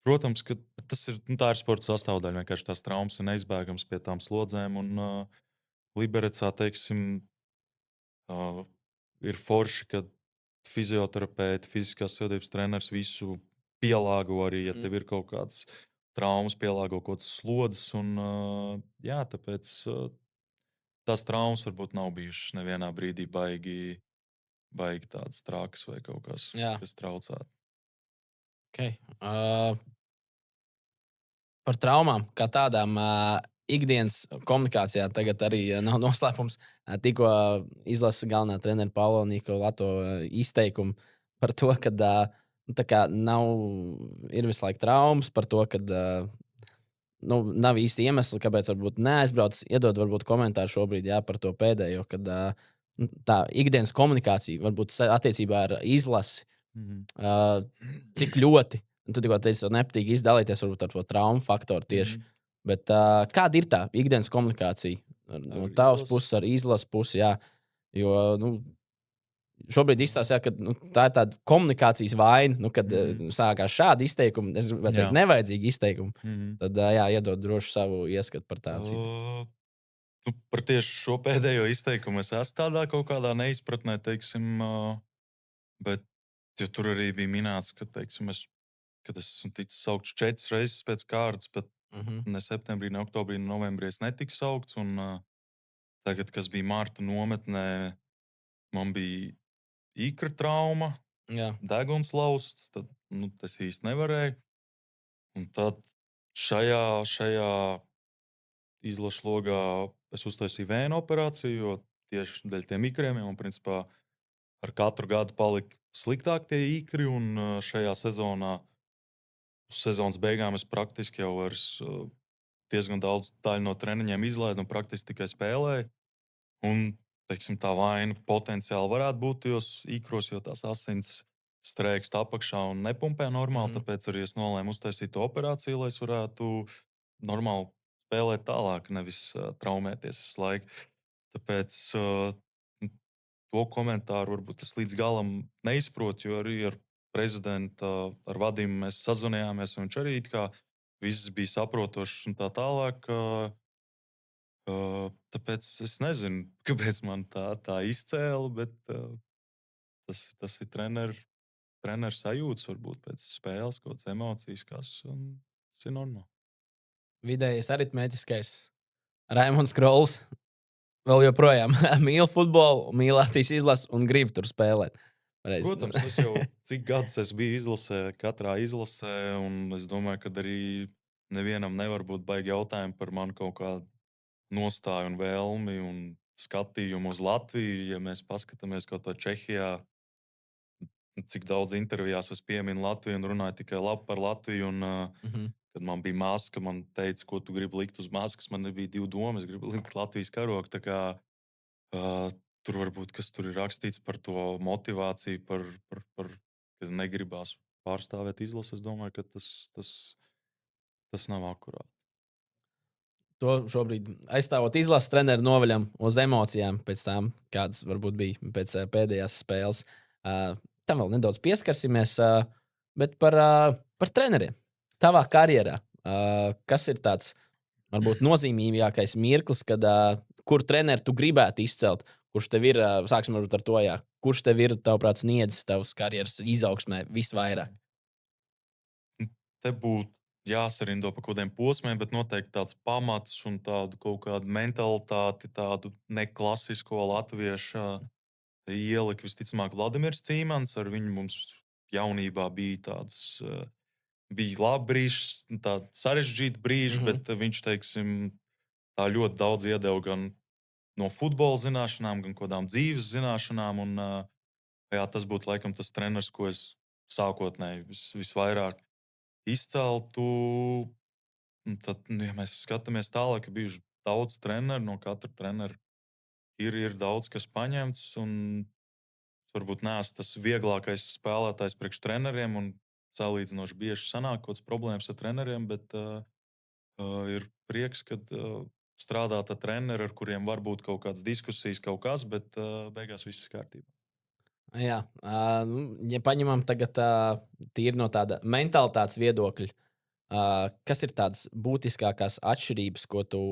protams, ka tas ir, nu, tā ir sporta sastāvdaļa. Vienkārši tās traumas ir neizbēgamas pie tām slodzēm. Un Liberecā, teiksim, ir forši, ka fizioterapeiti, fiziskās sadarbības treneris visu pielāgo arī, ja Mhm. tev ir kaut kādas traumas, pielāgo kaut kādas slodzes. Un, jā, tāpēc tās traumas varbūt nav bijušas nevienā brīdī baigi tādas trakas vai kaut kas, Jā, kas traucētu. okay. Par traumām, kā tādām, ikdienas komunikācijā tagad arī nav noslēpums. Tikko izlases galvenā treneris Paulo Nikolato izteikumu par to, ka nav, ir visu laiku traumas, par to, ka nav īsti iemesli, kāpēc varbūt neaizbraucis. Iedod varbūt komentāru šobrīd par to pēdējo, kad tā ikdienas komunikācija varbūt attiecībā ar izlasi, Mhm. cik ļoti. Un tu tikko teici, ka nepatīk izdalīties varbūt ar to traumu faktoru tieši. Mhm. Bet kāda ir tā ikdienas komunikācija no Ar tavas izlasi? puses, ar izlases pusi? Jā, jo šobrīd izstāsta, ka tā ir tāda komunikācijas vaina, kad sākās šādi izteikumi, es gribētu teikt, Jā. nevajadzīgi izteikumi. Mhm. Tad iedod droši savu ieskatu par tādu citu. Par tieši šo pēdējo izteikumu es esmu tādā kaut kādā neizpratnē, teiksim, bet ja tur arī bija minēts, ka, teiksim, kad es esmu ticis saukts 4 reizes pēc kārtas, bet Mhm. ne septembrī, ne oktobrī, ne novembrī es netiku saukts. Un tagad, kas bija Marta nometnē, man bija ikra trauma, Jā, deguns lausts, tad es īsti nevarēju. Un tad šajā izlašu logā es uztaisīju vēnu operāciju, jo tieši dēļ tiem ikriem man principā ar katru gadu palika sliktāk tie ikri. Un šajā sezonā, uz sezonas beigām, es praktiski jau diezgan daudz daļu no treniņiem izlaidu un praktiski tikai spēlēju. Un, teiksim, tā vaina potenciāli varētu būt tajos īkros, jo tās asins strēkst apakšā un nepumpē normāli. Mhm. Tāpēc arī es nolēmu uztaisīt to operāciju, lai es varētu normāli spēlēt tālāk, nevis traumēties visu laiku. Tāpēc to komentāru varbūt es līdz galam neizprotu, jo arī ar prezidentu, ar vadību mēs sazvanījāmies, un viņš arī it kā viss bija saprotošs un tā tālāk. Tāpēc es nezinu, kāpēc man tā izcēla, bet tas ir treneris sajūta, varbūt pēc spēles, kaut kādas emocijas, kas tas ir normāli. vidējais aritmētiskais Raimons Krols vēl joprojām mīl futbolu, mīl Latvijas izlasi un grib tur spēlēt. Pareizi. Protams, es jau cik gadus es biju izlasē, katrā izlasē, un es domāju, ka arī nevienam nevar būt baigi jautājumi par manu kaut kādu nostāju un vēlmi un skatījumu uz Latviju. Ja mēs paskatāmies kaut ko Čehijā, cik daudz intervijās es pieminu Latviju un runāju tikai labi par Latviju. Un, Mhm. kad man bija maska, man teica, ko tu gribi likt uz maskas. Man nebija divu domu, es gribu likt Latvijas karogu. Tā kā, tur varbūt kas tur ir rakstīts par to motivāciju, ka negribās pārstāvēt izlasi. Es domāju, ka tas nav akurāti. To šobrīd aizstāvot izlases treneru noveļam uz emocijām pēc tam, kādas varbūt bija pēc pēdējās spēles. Tam vēl nedaudz pieskarsimies, bet par treneriem. Tavā karjerā, kas ir tāds varbūt nozīmīgākais mirklis, kad kur treneru tu gribētu izcelt? Kurš tev ir, sāksim varbūt ar to, jā, kurš tev ir, tavuprāt, sniedzis tavas karjeras izaugsmē visvairāk? Te būtu jāsarindo pa kaut kādiem posmiem, bet noteikti tāds pamats un tādu kaut kādu mentalitāti, tādu neklasisko latviešu ielika visticamāk Vladimirs Cīmans. Ar viņu mums jaunībā bija tāds. Bija labi brīži, tādi sarežģīti brīži, Mhm. bet viņš, teiksim, tā ļoti daudz iedeva gan no futbola zināšanām, gan kādām dzīves zināšanām. Un, jā, tas būtu laikam tas treneris, ko es sākotnēji visvairāk izceltu. Un tad, ja mēs skatāmies tālāk, ir bijuši daudz treneru, no katra trenera ir daudz kas paņemts. Un varbūt neesmu tas vieglākais spēlētājs priekš treneriem, un salīdzinoši bieži sanāk kaut kādas problēmas ar treneriem, bet ir prieks, ka strādāt ar treneriem, ar kuriem var būt kaut kādas diskusijas, kaut kas, bet beigās viss ir kārtībā. Jā, ja paņemam tagad tīri no tāda mentalitātes viedokļa, kas ir tādas būtiskākās atšķirības, ko tu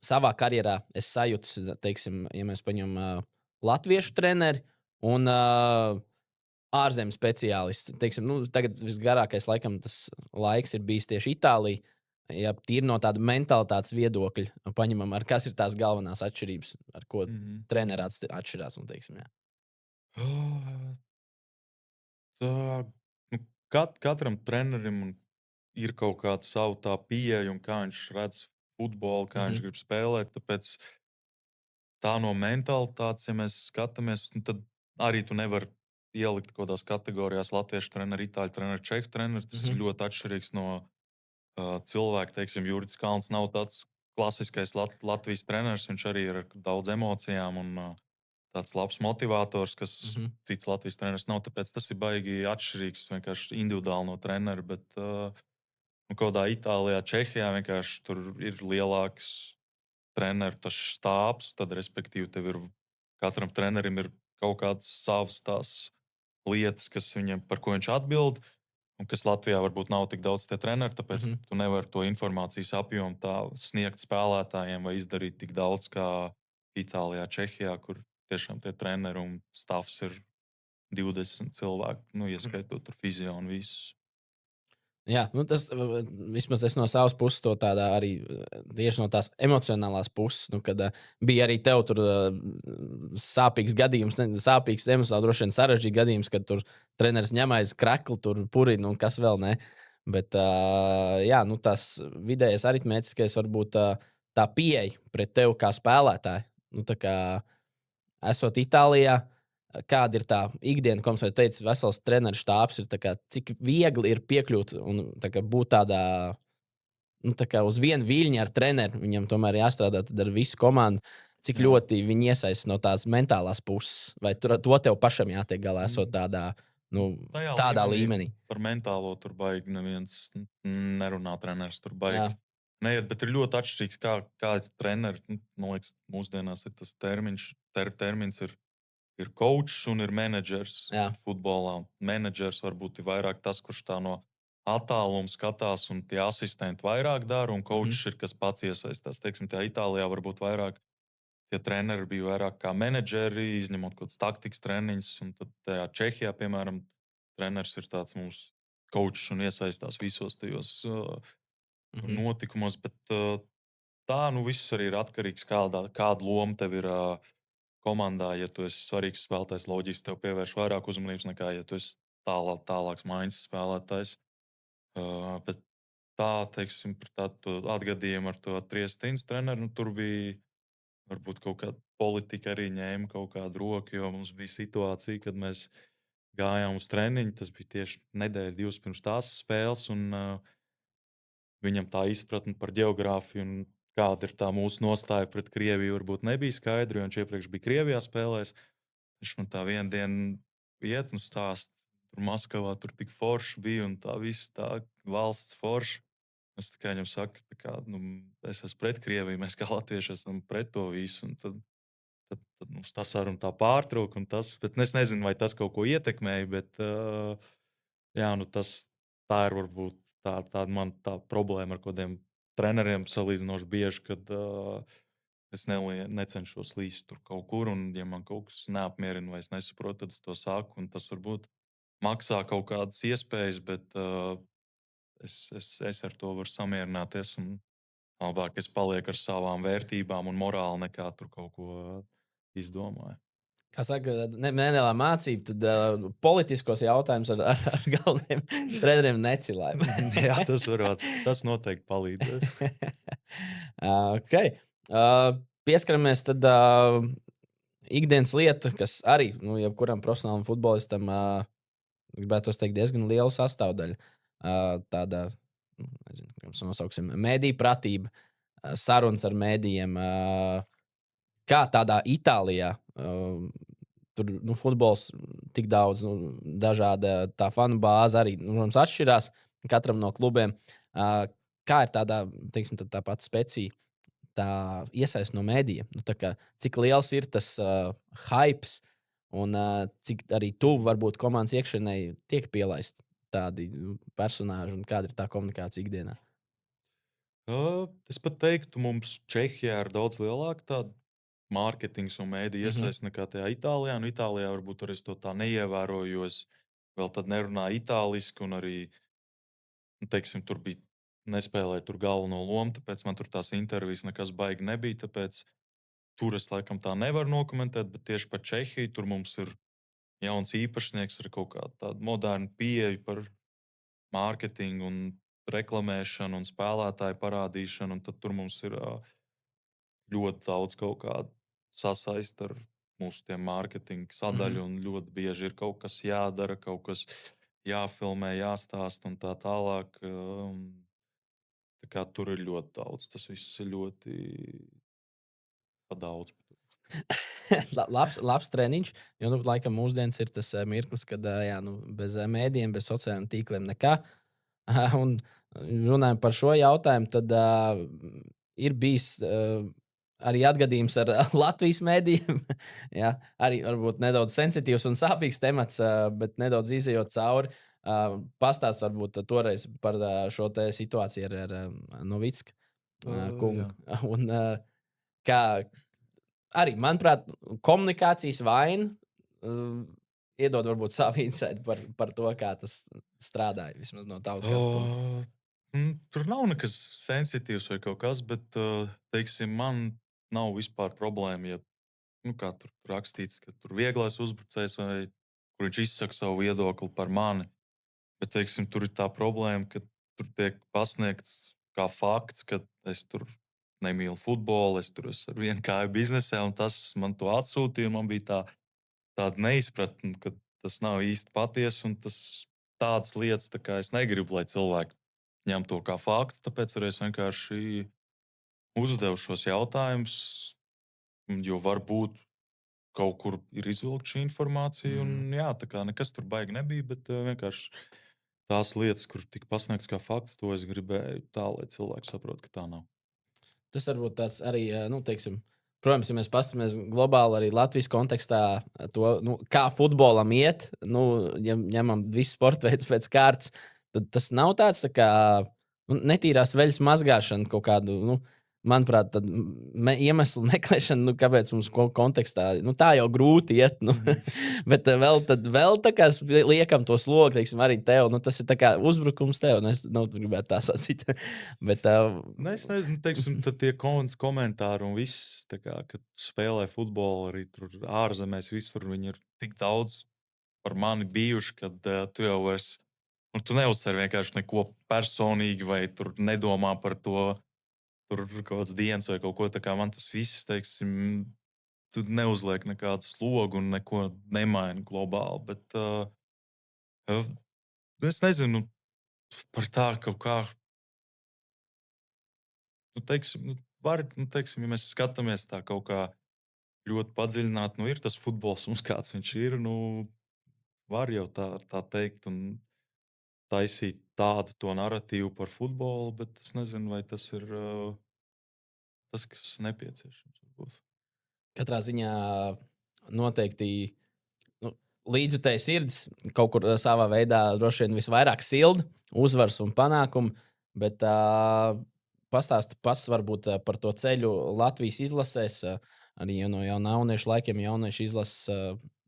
savā karjerā esi sajūtis, teiksim, ja mēs paņemam latviešu treneri un ārzemju speciālists. Teiksim, tagad visgarākais laikam tas laiks ir bijis tieši Itālijā. Ja tīri no tāda mentalitātes viedokļa paņemam, ar kas ir tās galvenās atšķirības, ar ko Mhm. treneris atšķirās. Un, teiksim, jā. Tā, nu, katram trenerim un ir kaut kāda sava tā pieeja un kā viņš redz futbolu, kā viņš Mhm. grib spēlēt. Tāpēc tā no mentalitātes, ja mēs skatāmies, nu, tad arī tu nevari ielikt kaut kādās kategorijās latviešu treneru, itāļu treneru, čehu treneru. Tas ir Mhm. ļoti atšķirīgs no cilvēka. Teiksim, Jurijs Kalns nav tāds klasiskais Latvijas treneris. Viņš arī ir ar daudz emocijām un tāds labs motivators, kas Mhm. cits Latvijas treneris nav. Tāpēc tas ir baigi atšķirīgs vienkārši individuāli no treneru. Bet nu, kaut kādā Itālijā, Čehijā vienkārši tur ir lielāks treneru tas štābs. Tad, respektīvi, tev ir katram trenerim ir kaut kādas savas tās lietas, kas viņam, par ko viņš atbild. Un kas Latvijā varbūt nav tik daudz tie treneri, tāpēc Mhm. tu nevari to informācijas apjomu tā sniegt spēlētājiem vai izdarīt tik daudz kā Itālijā, Čehijā, kur tiešām tie treneri un stāvs ir 20 cilvēki, nu, ieskaitot tur fizio un visus. Jā, nu tas vismaz es no savas puses to tādā arī tieši no tās emocionālās puses, nu, kad bija arī tev tur sāpīgs gadījums, sāpīgs emocionāli droši vien sarežģīts gadījums, kad tur treneris ņem aiz krekla, tur purina un kas vēl ne. Bet jā, nu, tas vidējais aritmētiskais varbūt tā pieeja pret tevi kā spēlētāju. Nu, tā kā esot Itālijā, kāda ir tā ikdiena, ko mums jau teica, vesels treneru štābs, ir tā kā, cik viegli ir piekļūt un tā kā, būt tādā, nu, tā kā uz vienu viļņu ar treneru. Viņam tomēr jāstrādā tad ar visu komandu. Cik Jā. ļoti viņi iesaistās no tādas mentālās puses, vai to tev pašam jātiek galā, esot tādā, nu, Tajā tādā līmenī. par mentālo tur baigi neviens nerunā. Treneris tur baigi Jā, neiet, bet ir ļoti atšķirīgs, kā treneri. Nu, man liekas, mūsdienās ir tas termiņš, termins ir coach un ir menedžers jā. futbolā. Menedžers varbūt ir vairāk tas, kurš tā no attāluma skatās, un tie asistenti vairāk dara, un Mhm. coach ir kas pats iesaistās. Teiksim, tajā Itālijā varbūt vairāk tie treneri bija vairāk kā menedžeri, izņemot kaut kādas taktikas treniņus. Un tad tajā Čehijā, piemēram, treneris ir tāds mūsu coach un iesaistās visos tajos Mhm. notikumos. Bet tā nu viss arī ir atkarīgs no kāda loma tev ir komandā. Ja tu esi svarīgs spēlētājs, loģiski tev pievērš vairāk uzmanības nekā, ja tu esi tālāks maiņas spēlētājs. Bet tā, teiksim, par tādu atgadījumu ar to Triestīnas treneru, nu, tur bija varbūt kaut kāda politika arī ņēma kaut kādu roku, jo mums bija situācija, kad mēs gājām uz treniņu. Tas bija tieši nedēļa, divas pirms tās spēles, un viņam tā izpratne par geogrāfiju un kāda ir tā mūsu nostāja pret Krieviju, varbūt nebija skaidra, jo viņš iepriekš bija Krievijā spēlējis. Viņš man tā vienu dienu iet un stāsta, tur Maskavā tur tik forši bija un tā viss tā valsts forša. Es tā kā viņam saku, kā, nu, es esmu pret Krieviju, mēs kā latvieši esam pret to visu. Un tad mums tā saruna tā pārtrauka. Bet es nezinu, vai tas kaut ko ietekmēja. Bet, jā, nu tā ir varbūt tā man tā problēma ar kādiem treneriem salīdzinoši bieži, kad es necenšos līst tur kaut kur. Un, ja man kaut kas neapmierina vai es nesaprotu, tad es to saku. Un tas varbūt maksā kaut kādas iespējas, bet es ar to varu samierināties. Un labāk es palieku ar savām vērtībām un morāli, nekā tur kaut ko izdomāju. Kā saka, nelielā mācība, tad politiskos jautājumus ar galvenajiem treneriem necilājam. Jā, tas noteikti palīdzēs. Okay. Pieskaramies tad ikdienas lieta, kas arī nu, jebkuram profesionālam futbolistam gribētu teikt diezgan liela sastāvdaļa. Tāda, nu, nezinu, kā mēs nosauksim, mēdīņu pratība, sarunas ar mēdījiem. Kā tādā Itālijā. Tur nu, futbols tik daudz, nu, dažāda tā fanu bāze arī, nu, protams, atšķirās katram no klubiem. Kā ir tādā, teiksim, tā pati specija, tā iesaist no mēdījiem? Nu, cik liels ir tas hype un cik arī tuvu varbūt komandas iekšienē tiek pielaisti tādi personāļi un kāda ir tā komunikācija ikdienā? Es pat teiktu, mums Čehijā ir daudz lielāka tāda mārketings un mēdīņu Mhm. iesaiste nekā tajā Itālijā. Nu, Itālijā varbūt arī es to tā neievēroju, jo es vēl tad nerunāju itāliski, un arī nu, teiksim, tur bija nespēlēja tur galveno lomu, tāpēc man tur tās intervijas nekas baigi nebija. Tāpēc tur es laikam tā nevaru nokomentēt, bet tieši par Čehiju tur mums ir jauns īpašnieks ar kaut kādu tādu modernu pieeju par mārketingu. reklamēšana un spēlētāju parādīšana, un tad tur mums ir ļoti daudz kaut kāda sasaista ar mūsu tiem mārketinga Mhm. sadaļu, un ļoti bieži ir kaut kas jādara, kaut kas jāfilmē, jāstāsta un tā tālāk. Tā kā tur ir ļoti daudz. Tas viss ir ļoti pa daudz. Labs treniņš, jo, nu, laikam, mūsdienas ir tas mirklis, kad jā, nu, bez mēdījiem, bez sociālajiem tīkliem nekā. Un runājot par šo jautājumu, tad ir bijis arī atgadījums ar Latvijas mēdījiem. Jā, arī varbūt nedaudz sensitīvs un sāpīgs temats, bet nedaudz izējot cauri. Pastāst varbūt toreiz par šo te situāciju ar Novicku kungu. Jā. Un, kā, arī, manuprāt, komunikācijas vaina iedod varbūt savu insightu par to, kā tas strādāja, vismaz no tavas skatu punkta. Tur nav nekas sensitīvs vai kaut kas, bet, teiksim, man nav vispār problēma, ja, nu, kā tur rakstīts, ka tur vieglais uzbrucējs vai kur viņš izsaka savu viedokli par mani. Bet, teiksim, tur ir tā problēma, ka tur tiek pasniegts kā fakts, ka es tur nemīlu futbolu, es tur esmu ar vienu kāju biznesē, un tas man to atsūtīja. Man bija tāda neizpratne, ka tas nav īsti patiesa, un tādas lietas tā kā es negribu, lai cilvēki ņem to kā faktu. Tāpēc arī es vienkārši uzdevu šos jautājumus, jo varbūt kaut kur ir izvilkta šī informācija. Un, jā, tā kā nekas tur baigi nebija, bet vienkārši tās lietas, kur tika pasniegts kā fakts, to es gribēju tā, lai cilvēki saprotu, ka tā nav. Tas varbūt tāds arī, nu, teiksim, protams, ja mēs paskatāmies globāli arī Latvijas kontekstā, to, nu, kā futbolam iet, nu, ja ņemam visu sporta veidu pēc kārtas, tad tas nav tāds tā kā nu, netīrās veļas mazgāšana kaut kādu. Nu, manuprāt, tad iemeslu meklēšana, nu, kāpēc mums kontekstā nu, tā jau grūti iet. Nu. Bet vēl tā kā liekam to slogu, teiksim, arī tev. Nu, tas ir tā kā uzbrukums tev. Nu, es gribētu tā sacīt. Bet, Nu, es nezinu, teiksim, tie komentāri un viss, tā kā, kad spēlē futbolu arī tur ārzemēs, visur viņi ir tik daudz par mani bijuši, ka tu jau vairs. Un tu neuzsver vienkārši neko personīgi, vai tur nedomā par to, tur kaut kādas dienas vai kaut ko tādu. Man tas viss, teiksim, tu neuzliek nekādu slogu un neko nemaini globāli. Bet uh, es nezinu par tā kaut kā. Nu, teiksim, teiksim, ja mēs skatāmies tā kaut kā ļoti padziļināti, nu, ir tas futbols mums kāds viņš ir. Nu, var jau tā teikt, un taisīt tādu to narratīvu par futbolu, bet es nezinu, vai tas ir tas, kas nepieciešams. Varbūt. katrā ziņā noteikti nu, līdzjutēji sirds kaut kur savā veidā droši vien visvairāk silda uzvaras un panākumu, bet pastāsti pats varbūt par to ceļu Latvijas izlasēs, arī jau no jau jauniešu laikiem, jauniešu izlases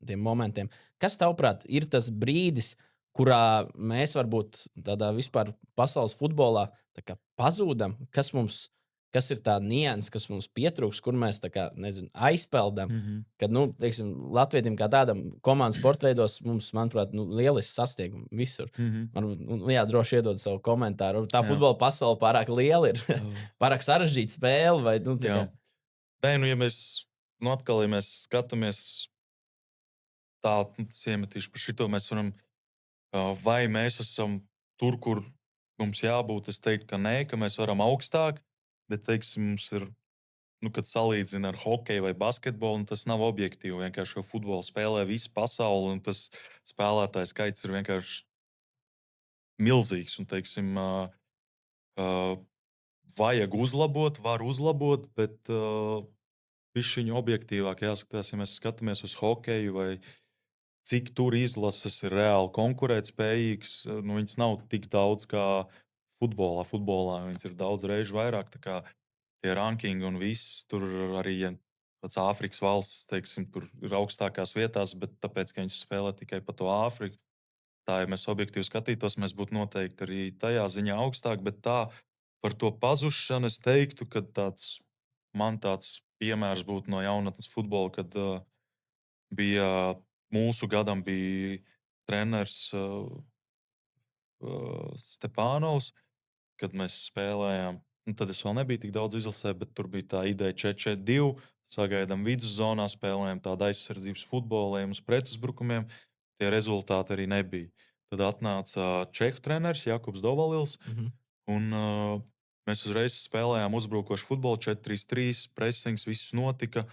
tiem momentiem. Kas tavuprāt ir tas brīdis, kurā mēs varbūt tādā vispār pasaules futbolā pazūdam, kas ir tā nianses, kas mums pietrūks, kur mēs kā, nezinu, aizpeldam. Mhm. Kad, nu, teiksim, Latvijam kā tādam komandas sporta veidos, mums, manuprāt, nu, lielisks sasniegums visur. Mhm. Varbūt, nu, jā, droši iedod savu komentāru. Tā Jā. futbola pasaule pārāk liela ir. Pārāk sarežģīta spēle. Vai, nu, tā Jā. kā, Nē, nu, ja mēs nu, atkal, ja mēs skatāmies tā, nu, tas iemetīšu par šito, mēs varam, vai mēs esam tur, kur mums jābūt. Es teiktu, ka nē, ka mēs varam augstāk, bet, teiksim, mums ir, nu, kad salīdzina ar hokeju vai basketbolu, tas nav objektīvi. Vienkārši jau futbolu spēlē visa pasaule, un tas spēlētāju skaits ir vienkārši milzīgs. Un, teiksim, uh, vajag uzlabot, var uzlabot, bet viņa objektīvāk jāskatās, ja mēs skatāmies uz hokeju vai cik tur izlases ir reāli konkurētspējīgas. Nu, viņas nav tik daudz kā futbolā. Futbolā viņas ir daudz reižu vairāk. Tā kā tie rankingi un viss tur arī. Ja pats Āfrikas valsts, teiksim, tur ir augstākās vietās, bet tāpēc, ka viņas spēlē tikai pa to Āfriku, tā, ja mēs objektīvi skatītos, mēs būtu noteikti arī tajā ziņā augstāk. Bet tā par to pazušanu es teiktu, ka man tāds piemērs būtu no jaunatnes futbola, kad bija mūsu gadam bija treneris Stepānovs. kad mēs spēlējām. Tad es vēl nebiju tik daudz izlasē, bet tur bija tā ideja 4-4-2. Sagaidām viduszonā, spēlējām tādu aizsardzības futbolu, ejam uz pretuzbrukumiem. Tie rezultāti arī nebija. Tad atnāca čehu treneris Jakubs Dovalils. Un, mēs uzreiz spēlējām uzbrukošu futbolu, 4-3-3, pressings, viss notika.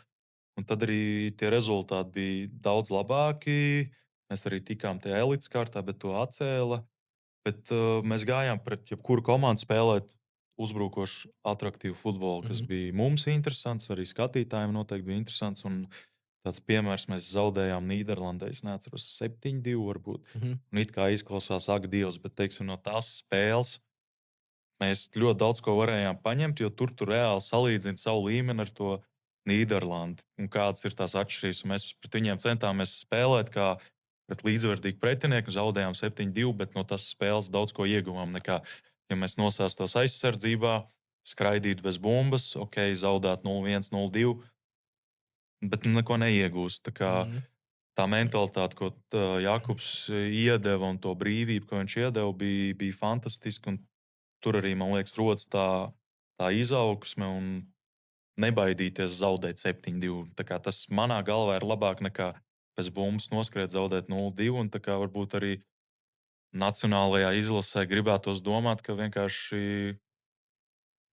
Un tad arī tie rezultāti bija daudz labāki. Mēs arī tikām tajā elites kārtā, bet to atcēla. Bet mēs gājām pret jebkuru komandu spēlēt uzbrukošu, attraktīvu futbolu, kas bija mums interesants. Arī skatītājiem noteikti bija interesants. Un tāds piemērs mēs zaudējām Nīderlandē. Es neatceros, 7-2 varbūt. Un it kā izklausās, ak, Dievs, bet teiksim, no tās spēles mēs ļoti daudz ko varējām paņemt, jo tur reāli salīdzina savu līmeni ar to Nīderlandi. Un kādas ir tās atšķirības? Mēs pret viņiem centāmies spēlēt kā pret līdzvērtīgu pretinieku, zaudējām 7-2, bet no tās spēles daudz ko ieguvām. Nekā, ja mēs nosēstos aizsardzībā, skraidītu bez bumbas, ok, zaudēt 0-1, 0-2, bet neko neiegūst. Tā mentalitāte, ko Jakubs iedeva un to brīvību, ko viņš iedeva, bija fantastiska. Tur arī, man liekas, rodas tā izaugsme un nebaidīties zaudēt 7-2. Tas manā galvā ir labāk nekā bez bumbas noskriet, zaudēt 0-2. Un varbūt arī nacionālajā izlasē gribētos domāt, ka vienkārši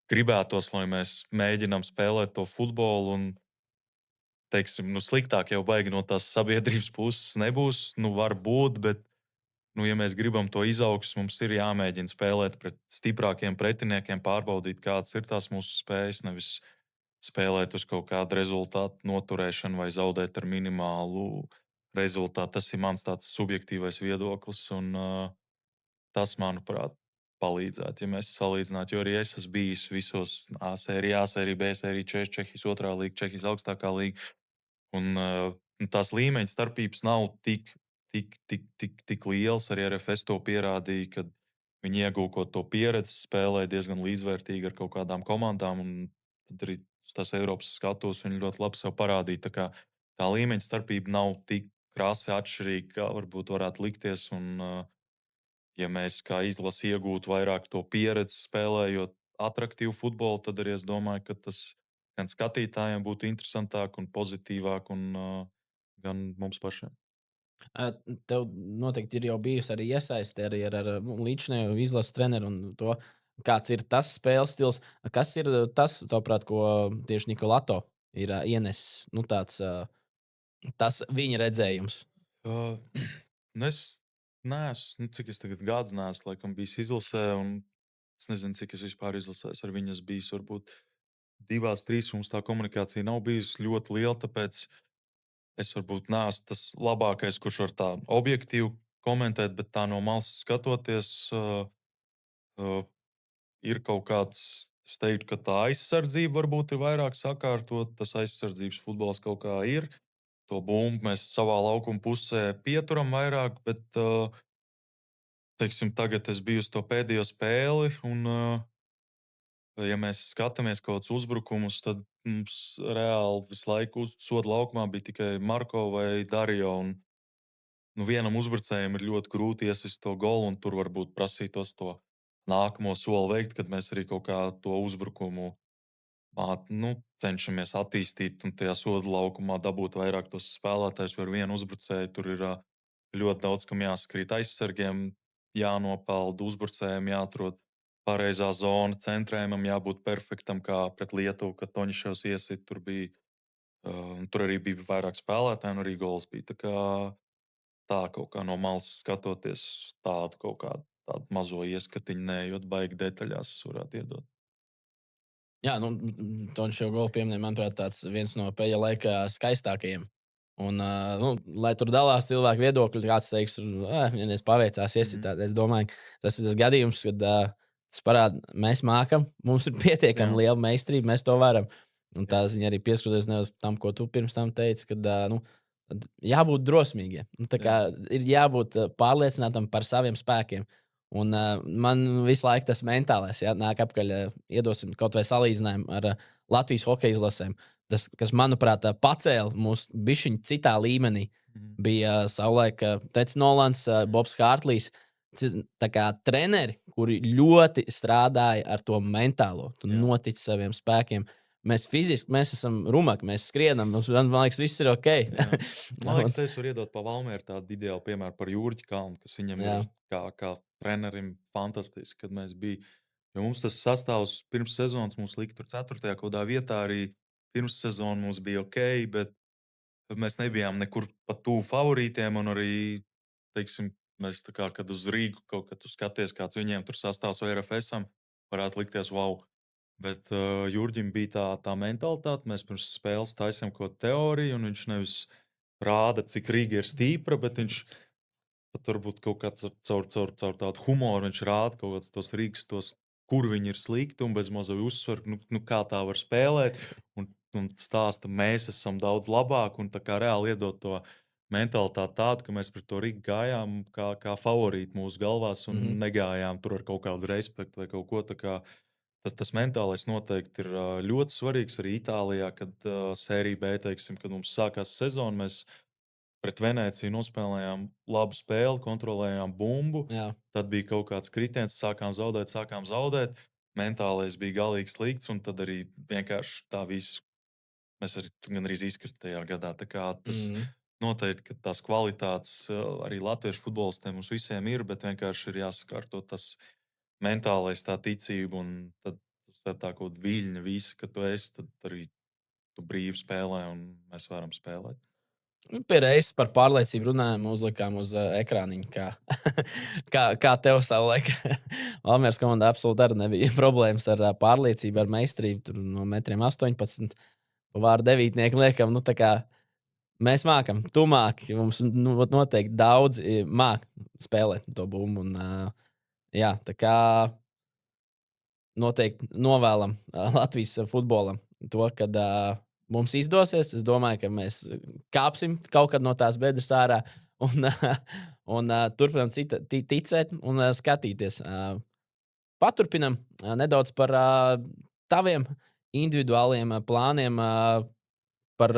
gribētos, lai mēs mēģinām spēlēt to futbolu. Un, teiksim, sliktāk jau baigi no tās sabiedrības puses nebūs. Varbūt, bet ja mēs gribam to izaugsmu, mums ir jāmēģina spēlēt pret stiprākiem pretiniekiem, pārbaudīt, kādas ir tās mūsu spējas. Nevis spēlēt uz kaut kādu rezultātu noturēšanu vai zaudēt ar minimālu rezultātu. Tas ir mans tāds subjektīvais viedoklis. Un, tas, manuprāt, palīdzētu, ja mēs salīdzinātu. Jo arī es esmu bijis visos A sērijā, B sērijā, Čehijas otrā līga, Čehijas augstākā līga. Un tās līmeņa starpības nav tik liels. Arī RFS to pierādīja, kad viņi iegūstot to pieredzi, spēlēja diezgan līdzvērtīgi ar kaut kādām komandām. Un tad arī uz tās Eiropas skatos viņi ļoti labi sev parādīja. Tā līmeņa starpība nav tik krasi atšķirīga, kā varbūt varētu likties. Un, ja mēs kā izlase iegūtu vairāk to pieredzi spēlējot attraktīvu futbolu, tad arī es domāju, ka tas gan skatītājiem būtu interesantāk un pozitīvāk, un gan mums pašiem. Tev noteikti ir jau bijusi arī iesaiste ar līdzinējo izlases treneru un to, kāds ir tas spēles stils. Kas ir tas, tavuprāt, ko tieši Nikolato ir ienesis? Tas viņa redzējums. Es neesmu, cik es tagad gadu neesmu, laikam, bijis izlasē, un es nezinu, cik es vispār izlasēju ar viņas bijis. Varbūt 2, 3 mums tā komunikācija nav bijusi ļoti liela, tāpēc es varbūt neesmu tas labākais, kurš var tā objektīvi komentēt, bet tā no malas skatoties, ir kaut kāds, es teiktu, ka tā aizsardzība varbūt ir vairāk sakārtot. Tas aizsardzības futbols kaut kā ir. To bumbu mēs savā laukuma pusē pieturam vairāk, bet teiksim, tagad es biju uz to pēdējo spēli. Un, ja mēs skatāmies kaut kādus uzbrukumus, tad mums reāli visu laiku uz soda laukumā bija tikai Marko vai Dario. Un, vienam uzbrucējam ir ļoti grūti iesist to golu, un tur varbūt prasītos to nākamo soli veikt, kad mēs arī kaut kā to uzbrukumu cenšamies attīstīt un tajā soda laukumā dabūt vairāk tos spēlētājus. Jo ar vienu uzbrucēju tur ir ļoti daudz, kam jāskrīt aizsargiem, jānopeld, uzbrucējiem jāatrod pareizā zona, centrējumam jābūt perfektam, kā pret Lietuvu, kad Toņševs iesit. Tur arī bija vairāk spēlētāju, un arī gols bija. Tā kaut kā no malas skatoties, tādu kaut kādu mazo ieskatiņu, neejot baigi detaļās, es varētu iedot. Jā, Toņš jau golu pieminēja, manuprāt, tāds viens no pēdējā laikā skaistākajiem. Un, lai tur dalās cilvēku viedokļi, kāds teiks, vienreiz paveicās, iesitāt. Es domāju, tas ir tas gadījums, kad tas parāda, mēs mākam, mums ir pietiekami liela meistarība, mēs to varam. Un tā ziņā arī pieskaroties nevis tam, ko tu pirms tam teici, kad jābūt drosmīgiem. Ir jābūt pārliecinātam par saviem spēkiem. Un man visu laiku tas mentālais nāk apkaļ, iedosim kaut vai salīdzinājumu ar Latvijas hokeja izlasēm. Tas, kas, manuprāt, pacēla mūsu bišķiņu citā līmenī, bija savulaik Tets Nolans, Bobs Hārtlijs. tā kā treneri, kuri ļoti strādāja ar to mentālo, tu Jā. notici saviem spēkiem. Mēs fiziski, mēs esam rumaki, mēs skrienam, man liekas, viss ir ok. Jā. Man liekas, te es varu iedot pa Valmieru tādu ideālu piemēru par Jurģi Kalnu, kas viņam Jā. ir kā trenerim fantastiski, kad mēs bijām. Jo mums tas sastāvs pirms sezonas mums lika tur 4. kaut kādā vietā, arī pirms sezonas mums bija ok, bet mēs nebijām nekur pat tuvu favorītiem. Un arī, teiksim, mēs tā kā, kad uz Rīgu kaut kad tu skaties, kāds viņiem tur sastāvs vai RFS, varētu likties wow. Bet Jurģim bija tā mentalitāte. Mēs pirms spēles taisām ko teoriju, un viņš nevis rāda, cik Rīga ir stipra, bet viņš pat varbūt kaut kāds caur tādu humoru viņš rāda kaut kādus tos Rīgas, kur viņi ir slikti un bez maza uzsver, kā tā var spēlēt. Un stāsta, mēs esam daudz labāki un tā kā reāli iedot to mentalitāti tādu, ka mēs pret to Rīgu gājām kā favorīti mūsu galvās un negājām tur ar kaut kādu respektu vai kaut ko tādu. Tas mentālais noteikti ir ļoti svarīgs arī Itālijā, kad sērija B, teiksim, kad mums sākās sezona, mēs pret Venēciju nospēlējām labu spēli, kontrolējām bumbu. Jā. Tad bija kaut kāds kritiens, sākām zaudēt. Mentālais bija galīgi slikts, un tad arī vienkārši tā viss. Mēs arī gandrīz izkritām tajā gadā. Tā kā tas noteikti, ka tās kvalitātes arī latviešu futbolistiem mums visiem ir, bet vienkārši ir jāsakārto tas mentālais, tā ticība un tad tā kaut kāda viļņa, visa, ka tu esi, tad arī tu brīvi spēlē un mēs varam spēlēt. Pie reizes par pārliecību runājām, uzlikām uz ekrāniņa, kā tev savulaik. Valmieras komanda absolūti arī nebija problēmas ar pārliecību, ar meistarību. Tur no 1,18 m pa vārdu devītnieku liekam. Nu, mēs mākam, tu māki. Mums noteikti daudz māk spēlēt to bumbu. Un, jā, tā kā noteikti novēlam Latvijas futbolam to, kad mums izdosies. Es domāju, ka mēs kāpsim kaut kad no tās bedres ārā un turpinām ticēt un skatīties. Paturpinam nedaudz par taviem individuāliem plāniem, par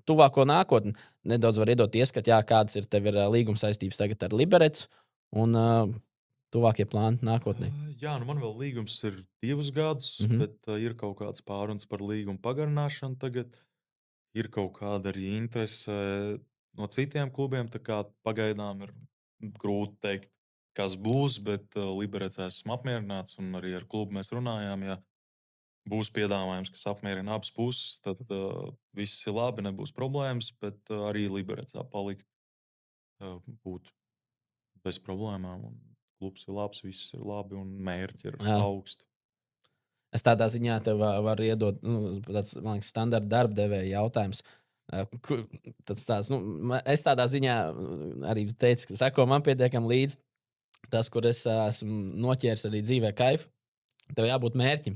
tuvāko nākotni. Nedaudz var iedot ieskatu, kādas ir tev līguma saistības tagad ar Liberec un tuvākie plāni nākotnē. Jā, man vēl līgums ir 2 gadus, bet ir kaut kāds pārunas par līgumu pagarināšanu tagad. Ir kaut kāda arī interese no citiem klubiem. Pagaidām ir grūti pateikt, kas būs, bet Liberecē esmu apmierināts un arī ar klubu mēs runājām. Ja būs piedāvājums, kas apmierina abas puses, tad viss ir labi, nebūs problēmas, bet arī Liberecē palikt būtu bez problēmām. Klubs ir labs, viss ir labi un mērķi ir augsti. Es tādā ziņā tev varu iedot tāds, man liekas, standarta darba devēja jautājums. Es tādā ziņā arī teicu, ka seko man pietiekami līdzi. Tas, kur es esmu noķēris arī dzīvē kaifu, tev jābūt mērķim.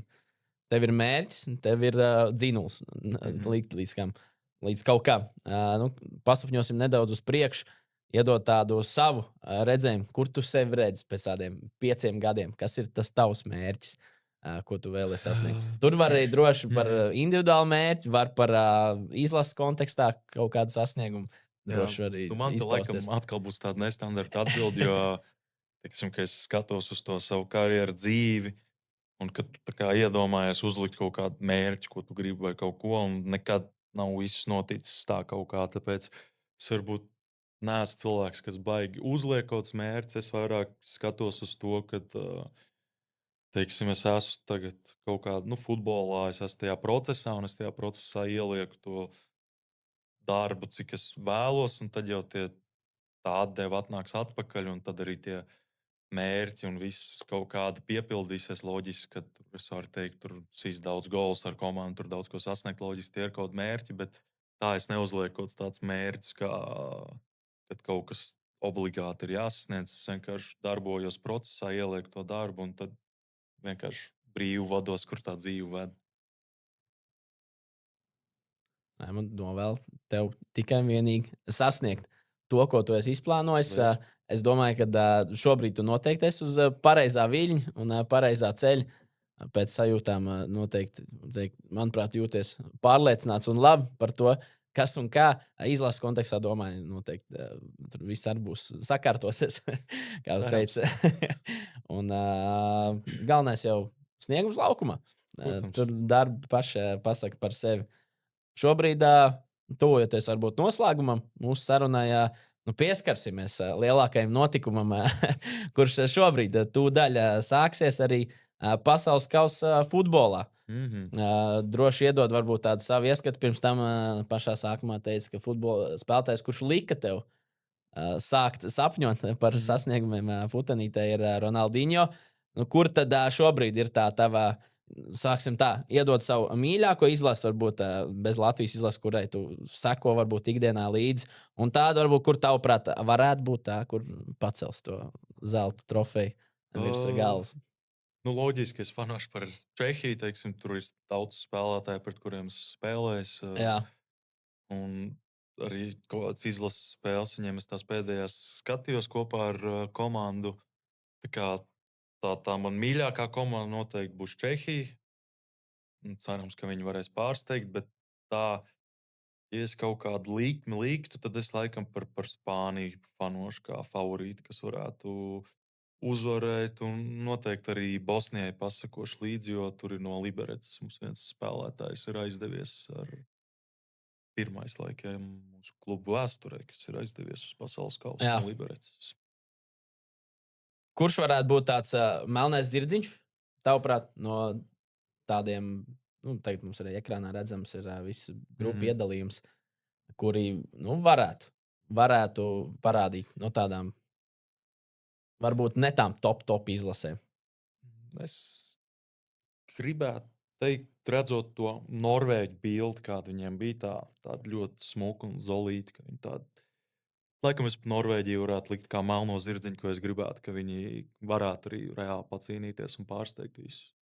Tev ir mērķis, tev ir dzinuls līdz kaut kam. Pasapņosim nedaudz uz priekšu, iedot tādu savu redzējumu, kur tu sevi redzi pēc tādiem 5 gadiem. Kas ir tas tavs mērķis, ko tu vēlies sasniegt? Tur var arī droši par individuālu mērķi, var par izlases kontekstā kaut kādu sasniegumu. Droši arī man te laikam atkal būs tāda nestandarta atbilde, jo teiksim, ka es skatos uz to savu karjeru dzīvi, un kad tu iedomājies uzlikt kaut kādu mērķi, ko tu gribi vai kaut ko, un nekad nav viss noticis tā kaut kā. Tāpēc es varbūt neesmu cilvēks, kas baigi uzliek kaut kāds mērķis. Es vairāk skatos uz to, ka, teiksim, es esmu tagad kaut kādā futbolā, es esmu tajā procesā, un es tajā procesā ielieku to darbu, cik es vēlos, un tad jau tā atdeve atnāks atpakaļ, un tad arī tie mērķi un viss kaut kāda piepildīsies. Loģiski, ka tur es varu teikt, tur sīs daudz gols ar komandu, tur daudz ko sasniegt. Loģiski, tie ir kaut kādi mērķi, bet tā es neuzlieku kaut kādus mērķus, kad kaut kas obligāti ir jāsasniedz. Es vienkārši darbojos procesā, ielieku to darbu un tad vienkārši brīvi vados, kur tā dzīve ved. Man novēl tev tikai un vienīgi sasniegt to, ko tu esi izplānojis. Es domāju, ka šobrīd tu noteikti esi uz pareizā viļņa un pareizā ceļa. Pēc sajūtām noteikti, manuprāt, jūties pārliecināts un labi par to, kas un kā. Izlases kontekstā domāju, noteikti tur viss arī būs sakārtosies, kā jau Cerams. teicu. Un galvenais jau sniegums laukumā. Protams. Tur darbi paši pasaka par sevi. Šobrīd, tuvojoties varbūt noslēgumam, mūsu sarunai pieskarsimies lielākajam notikumam, kurš šobrīd tūdaļ sāksies arī pasaules kausa futbolā. Droši iedod varbūt tādu savu ieskatu. Pirms tam pašā sākumā teica, ka futbola spēlētājs, kurš lika tev sākt sapņot par sasniegumiem putenītē, ir Ronaldinho. Kur tad šobrīd ir tā tava, sāksim tā, iedod savu mīļāko izlasi, varbūt bez Latvijas izlases, kurai tu seko varbūt ikdienā līdzi, un tāda varbūt, kur tavuprāt varētu būt tā, kur pacels to zelta trofeju virs galvas. Loģiski, es fanošu par Čehiju, teiksim, tur ir daudz spēlētāju, pret kuriem spēlēs. Jā. Un arī kaut kādas izlases spēles viņiem es tās pēdējās skatījos kopā ar komandu. Tā kā tā man mīļākā komanda noteikti būs Čehija. Cerams, ka viņi varēs pārsteigt, bet tā, ja es kaut kādu likmi liktu, tad es laikam par Spāniju fanošu kā favorīti, kas varētu uzvarēt. Un noteikti arī Bosnijai pasakošu līdzi, jo tur ir no Libereces mums viens spēlētājs ir aizdevies ar pirmais laikam mūsu klubu vēsturē, kas ir aizdevies uz pasaules kausu no Libereces. Kurš varētu būt tāds melnais zirdziņš, tavuprāt, no tādiem, tagad mums arī ekrānā redzams, ir viss grupu iedalījums, kuri varētu parādīt no tādām, varbūt ne tām top izlasēm? Es gribētu teikt, redzot to norvēģu bildi, kāda viņiem bija, tāda ļoti smuka un zolīta. Laikam es Norvēģiju varētu likt kā melno zirdziņu, ko es gribētu, ka viņi varētu arī reāli pacīnīties un pārsteigt visus.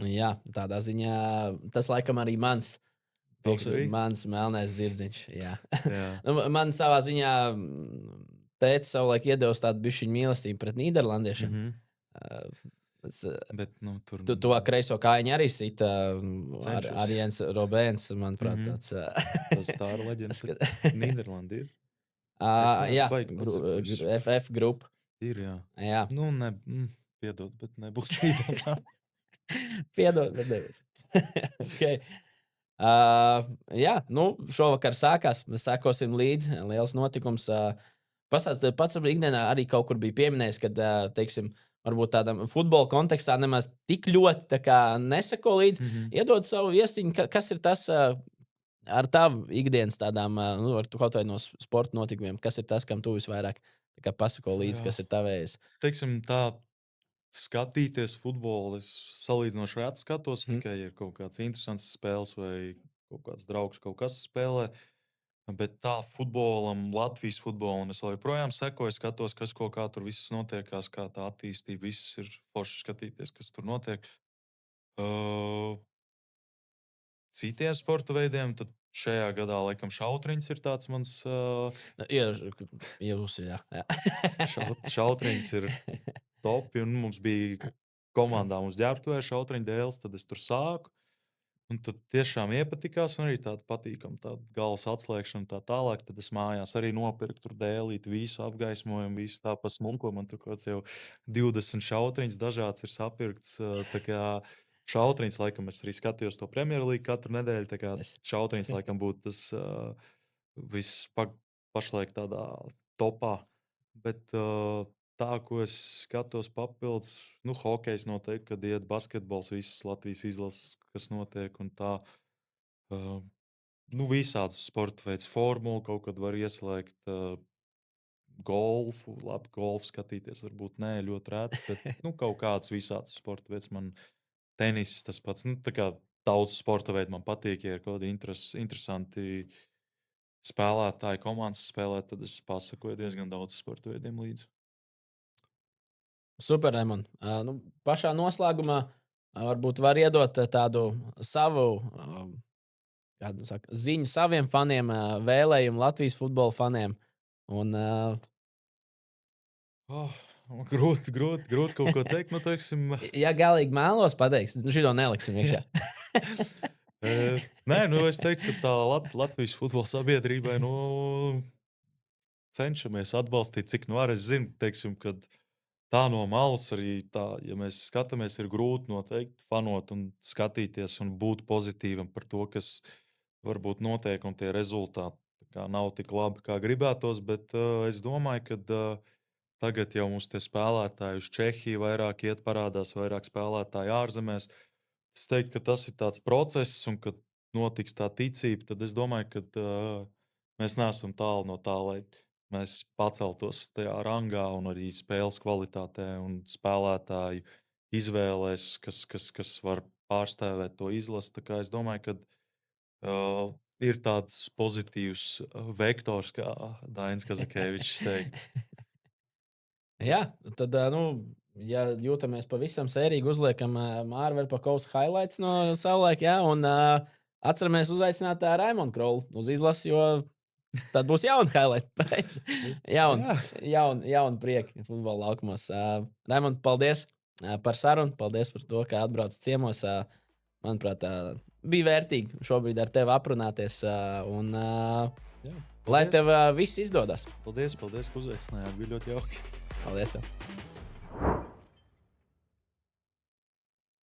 Jā, tādā ziņā tas laikam arī mans melnais zirdziņš. Jā. Man savā ziņā tētis savulaik iedevis tādu bišķiņu mīlestību pret nīderlandiešiem. Bet, tur to kreiso kājiņu arī sita ar Jens Robēns, manuprāt, tāds. Tā ir leģenda. Nīderlanda ir. Jā, FF grupa. Ir, jā. Jā. Piedod, bet nebūs Nīderlanda. Piedod, bet nebūs. Okay. Jā, šovakar sākās. Mēs sekosim līdzi. Liels notikums. Pasāc, pats ikdienā arī kaut kur bija pieminējis, kad, teiksim, varbūt tādam futbola kontekstā nemaz tik ļoti neseko līdzi. Iedod savu viestiņu, kas ir tas ar tavu ikdienas tādām, kaut vai no sporta notikumiem, kas ir tas, kam tu visvairāk pasako līdzi, kas ir tavējais. Teiksim tā, skatīties futbolu, es salīdzinoši reti skatos, tikai ir kaut kāds interesants spēles vai kaut kāds draugs kaut kas spēlē. Bet tā futbolam, Latvijas futbolam, es joprojām sekoju, skatos, kas kā tur viss notiekās, kā tā attīstība. Viss ir forši skatīties, kas tur notiek. Citiem sporta veidiem, tad šajā gadā laikam šautriņš ir tāds mans. Šautriņš ir top, un mums bija komandā mums ģērbtuvē šautriņu dēles, tad es tur sāku. Un tad tiešām iepatikās, un arī tāda patīkama tāda galvas atslēgšana tā tālāk. Tad es mājās arī nopirku tur dēlīt, visu apgaismojumu, visu tā pa smuko. Man tur kaut kāds jau 20 šautriņas dažāds ir sapirkts. Tā kā šautriņas, laikam, es arī skatījos to Premjerlīgu katru nedēļu. Tā kā šautriņas, laikam, būtu tas viss pašlaik tādā topā. Bet tā, ko es skatos papildus, hokejs noteikti, kad iet basketbols, visas Latvijas izlases, kas notiek, un tā. Visādas sporta veids, formulu kaut kad var ieslēgt, golfu, labi, golfu skatīties varbūt nē, ļoti rēti, bet, kaut kāds visāds sporta veids, man tenis tas pats, tā kā daudz sporta veidu man patīk, ja ir kaut kādi interesanti spēlētāji, komandas spēlēt, tad es pasakoju diezgan daudz sporta veidiem līdzi. Super, Raimond. Pašā noslēgumā varbūt var iedot tādu savu ziņu saviem faniem, vēlējumu Latvijas futbola faniem. Grūti kaut ko teikt. Ja galīgi mēlos pateiks, šito neliksim iekšā. Nē, es teiktu, ka tā Latvijas futbola sabiedrībai cenšamies atbalstīt, cik nu var. Es zinu, teiksim, ka tā no malas arī tā, ja mēs skatāmies, ir grūti noteikti fanot un skatīties un būt pozitīvam par to, kas varbūt notiek, un tie rezultāti nav tik labi, kā gribētos. Bet es domāju, ka tagad jau mums tie spēlētāji uz Čehiju vairāk iet, parādās vairāk spēlētāju ārzemēs. Es teiktu, ka tas ir tāds process, un kad notiks tā ticība, tad es domāju, ka mēs neesam tālu no tā, lai mēs paceltos tajā rangā un arī spēles kvalitātē un spēlētāju izvēlēs, kas var pārstāvēt to izlasi. Tā kā es domāju, ka ir tāds pozitīvs vektors, kā Dainis Kazakēvičs teikt. Jā, tad, ja jūtamies pavisam sērīgi, uzliekam Mārveļa Pakovs highlights no savulaik, jā, un atceramies uzaicināt Raimondu Krolu uz izlasi, jo tad būs jauna highlight. Jauna prieka futbola laukumos. Raimond, paldies par sarunu, paldies par to, ka atbrauc ciemos. Manuprāt, bija vērtīgi šobrīd ar tevi aprunāties, un lai tev viss izdodas. Paldies, ka uzaicinājāt, bija ļoti jauki. Paldies tev!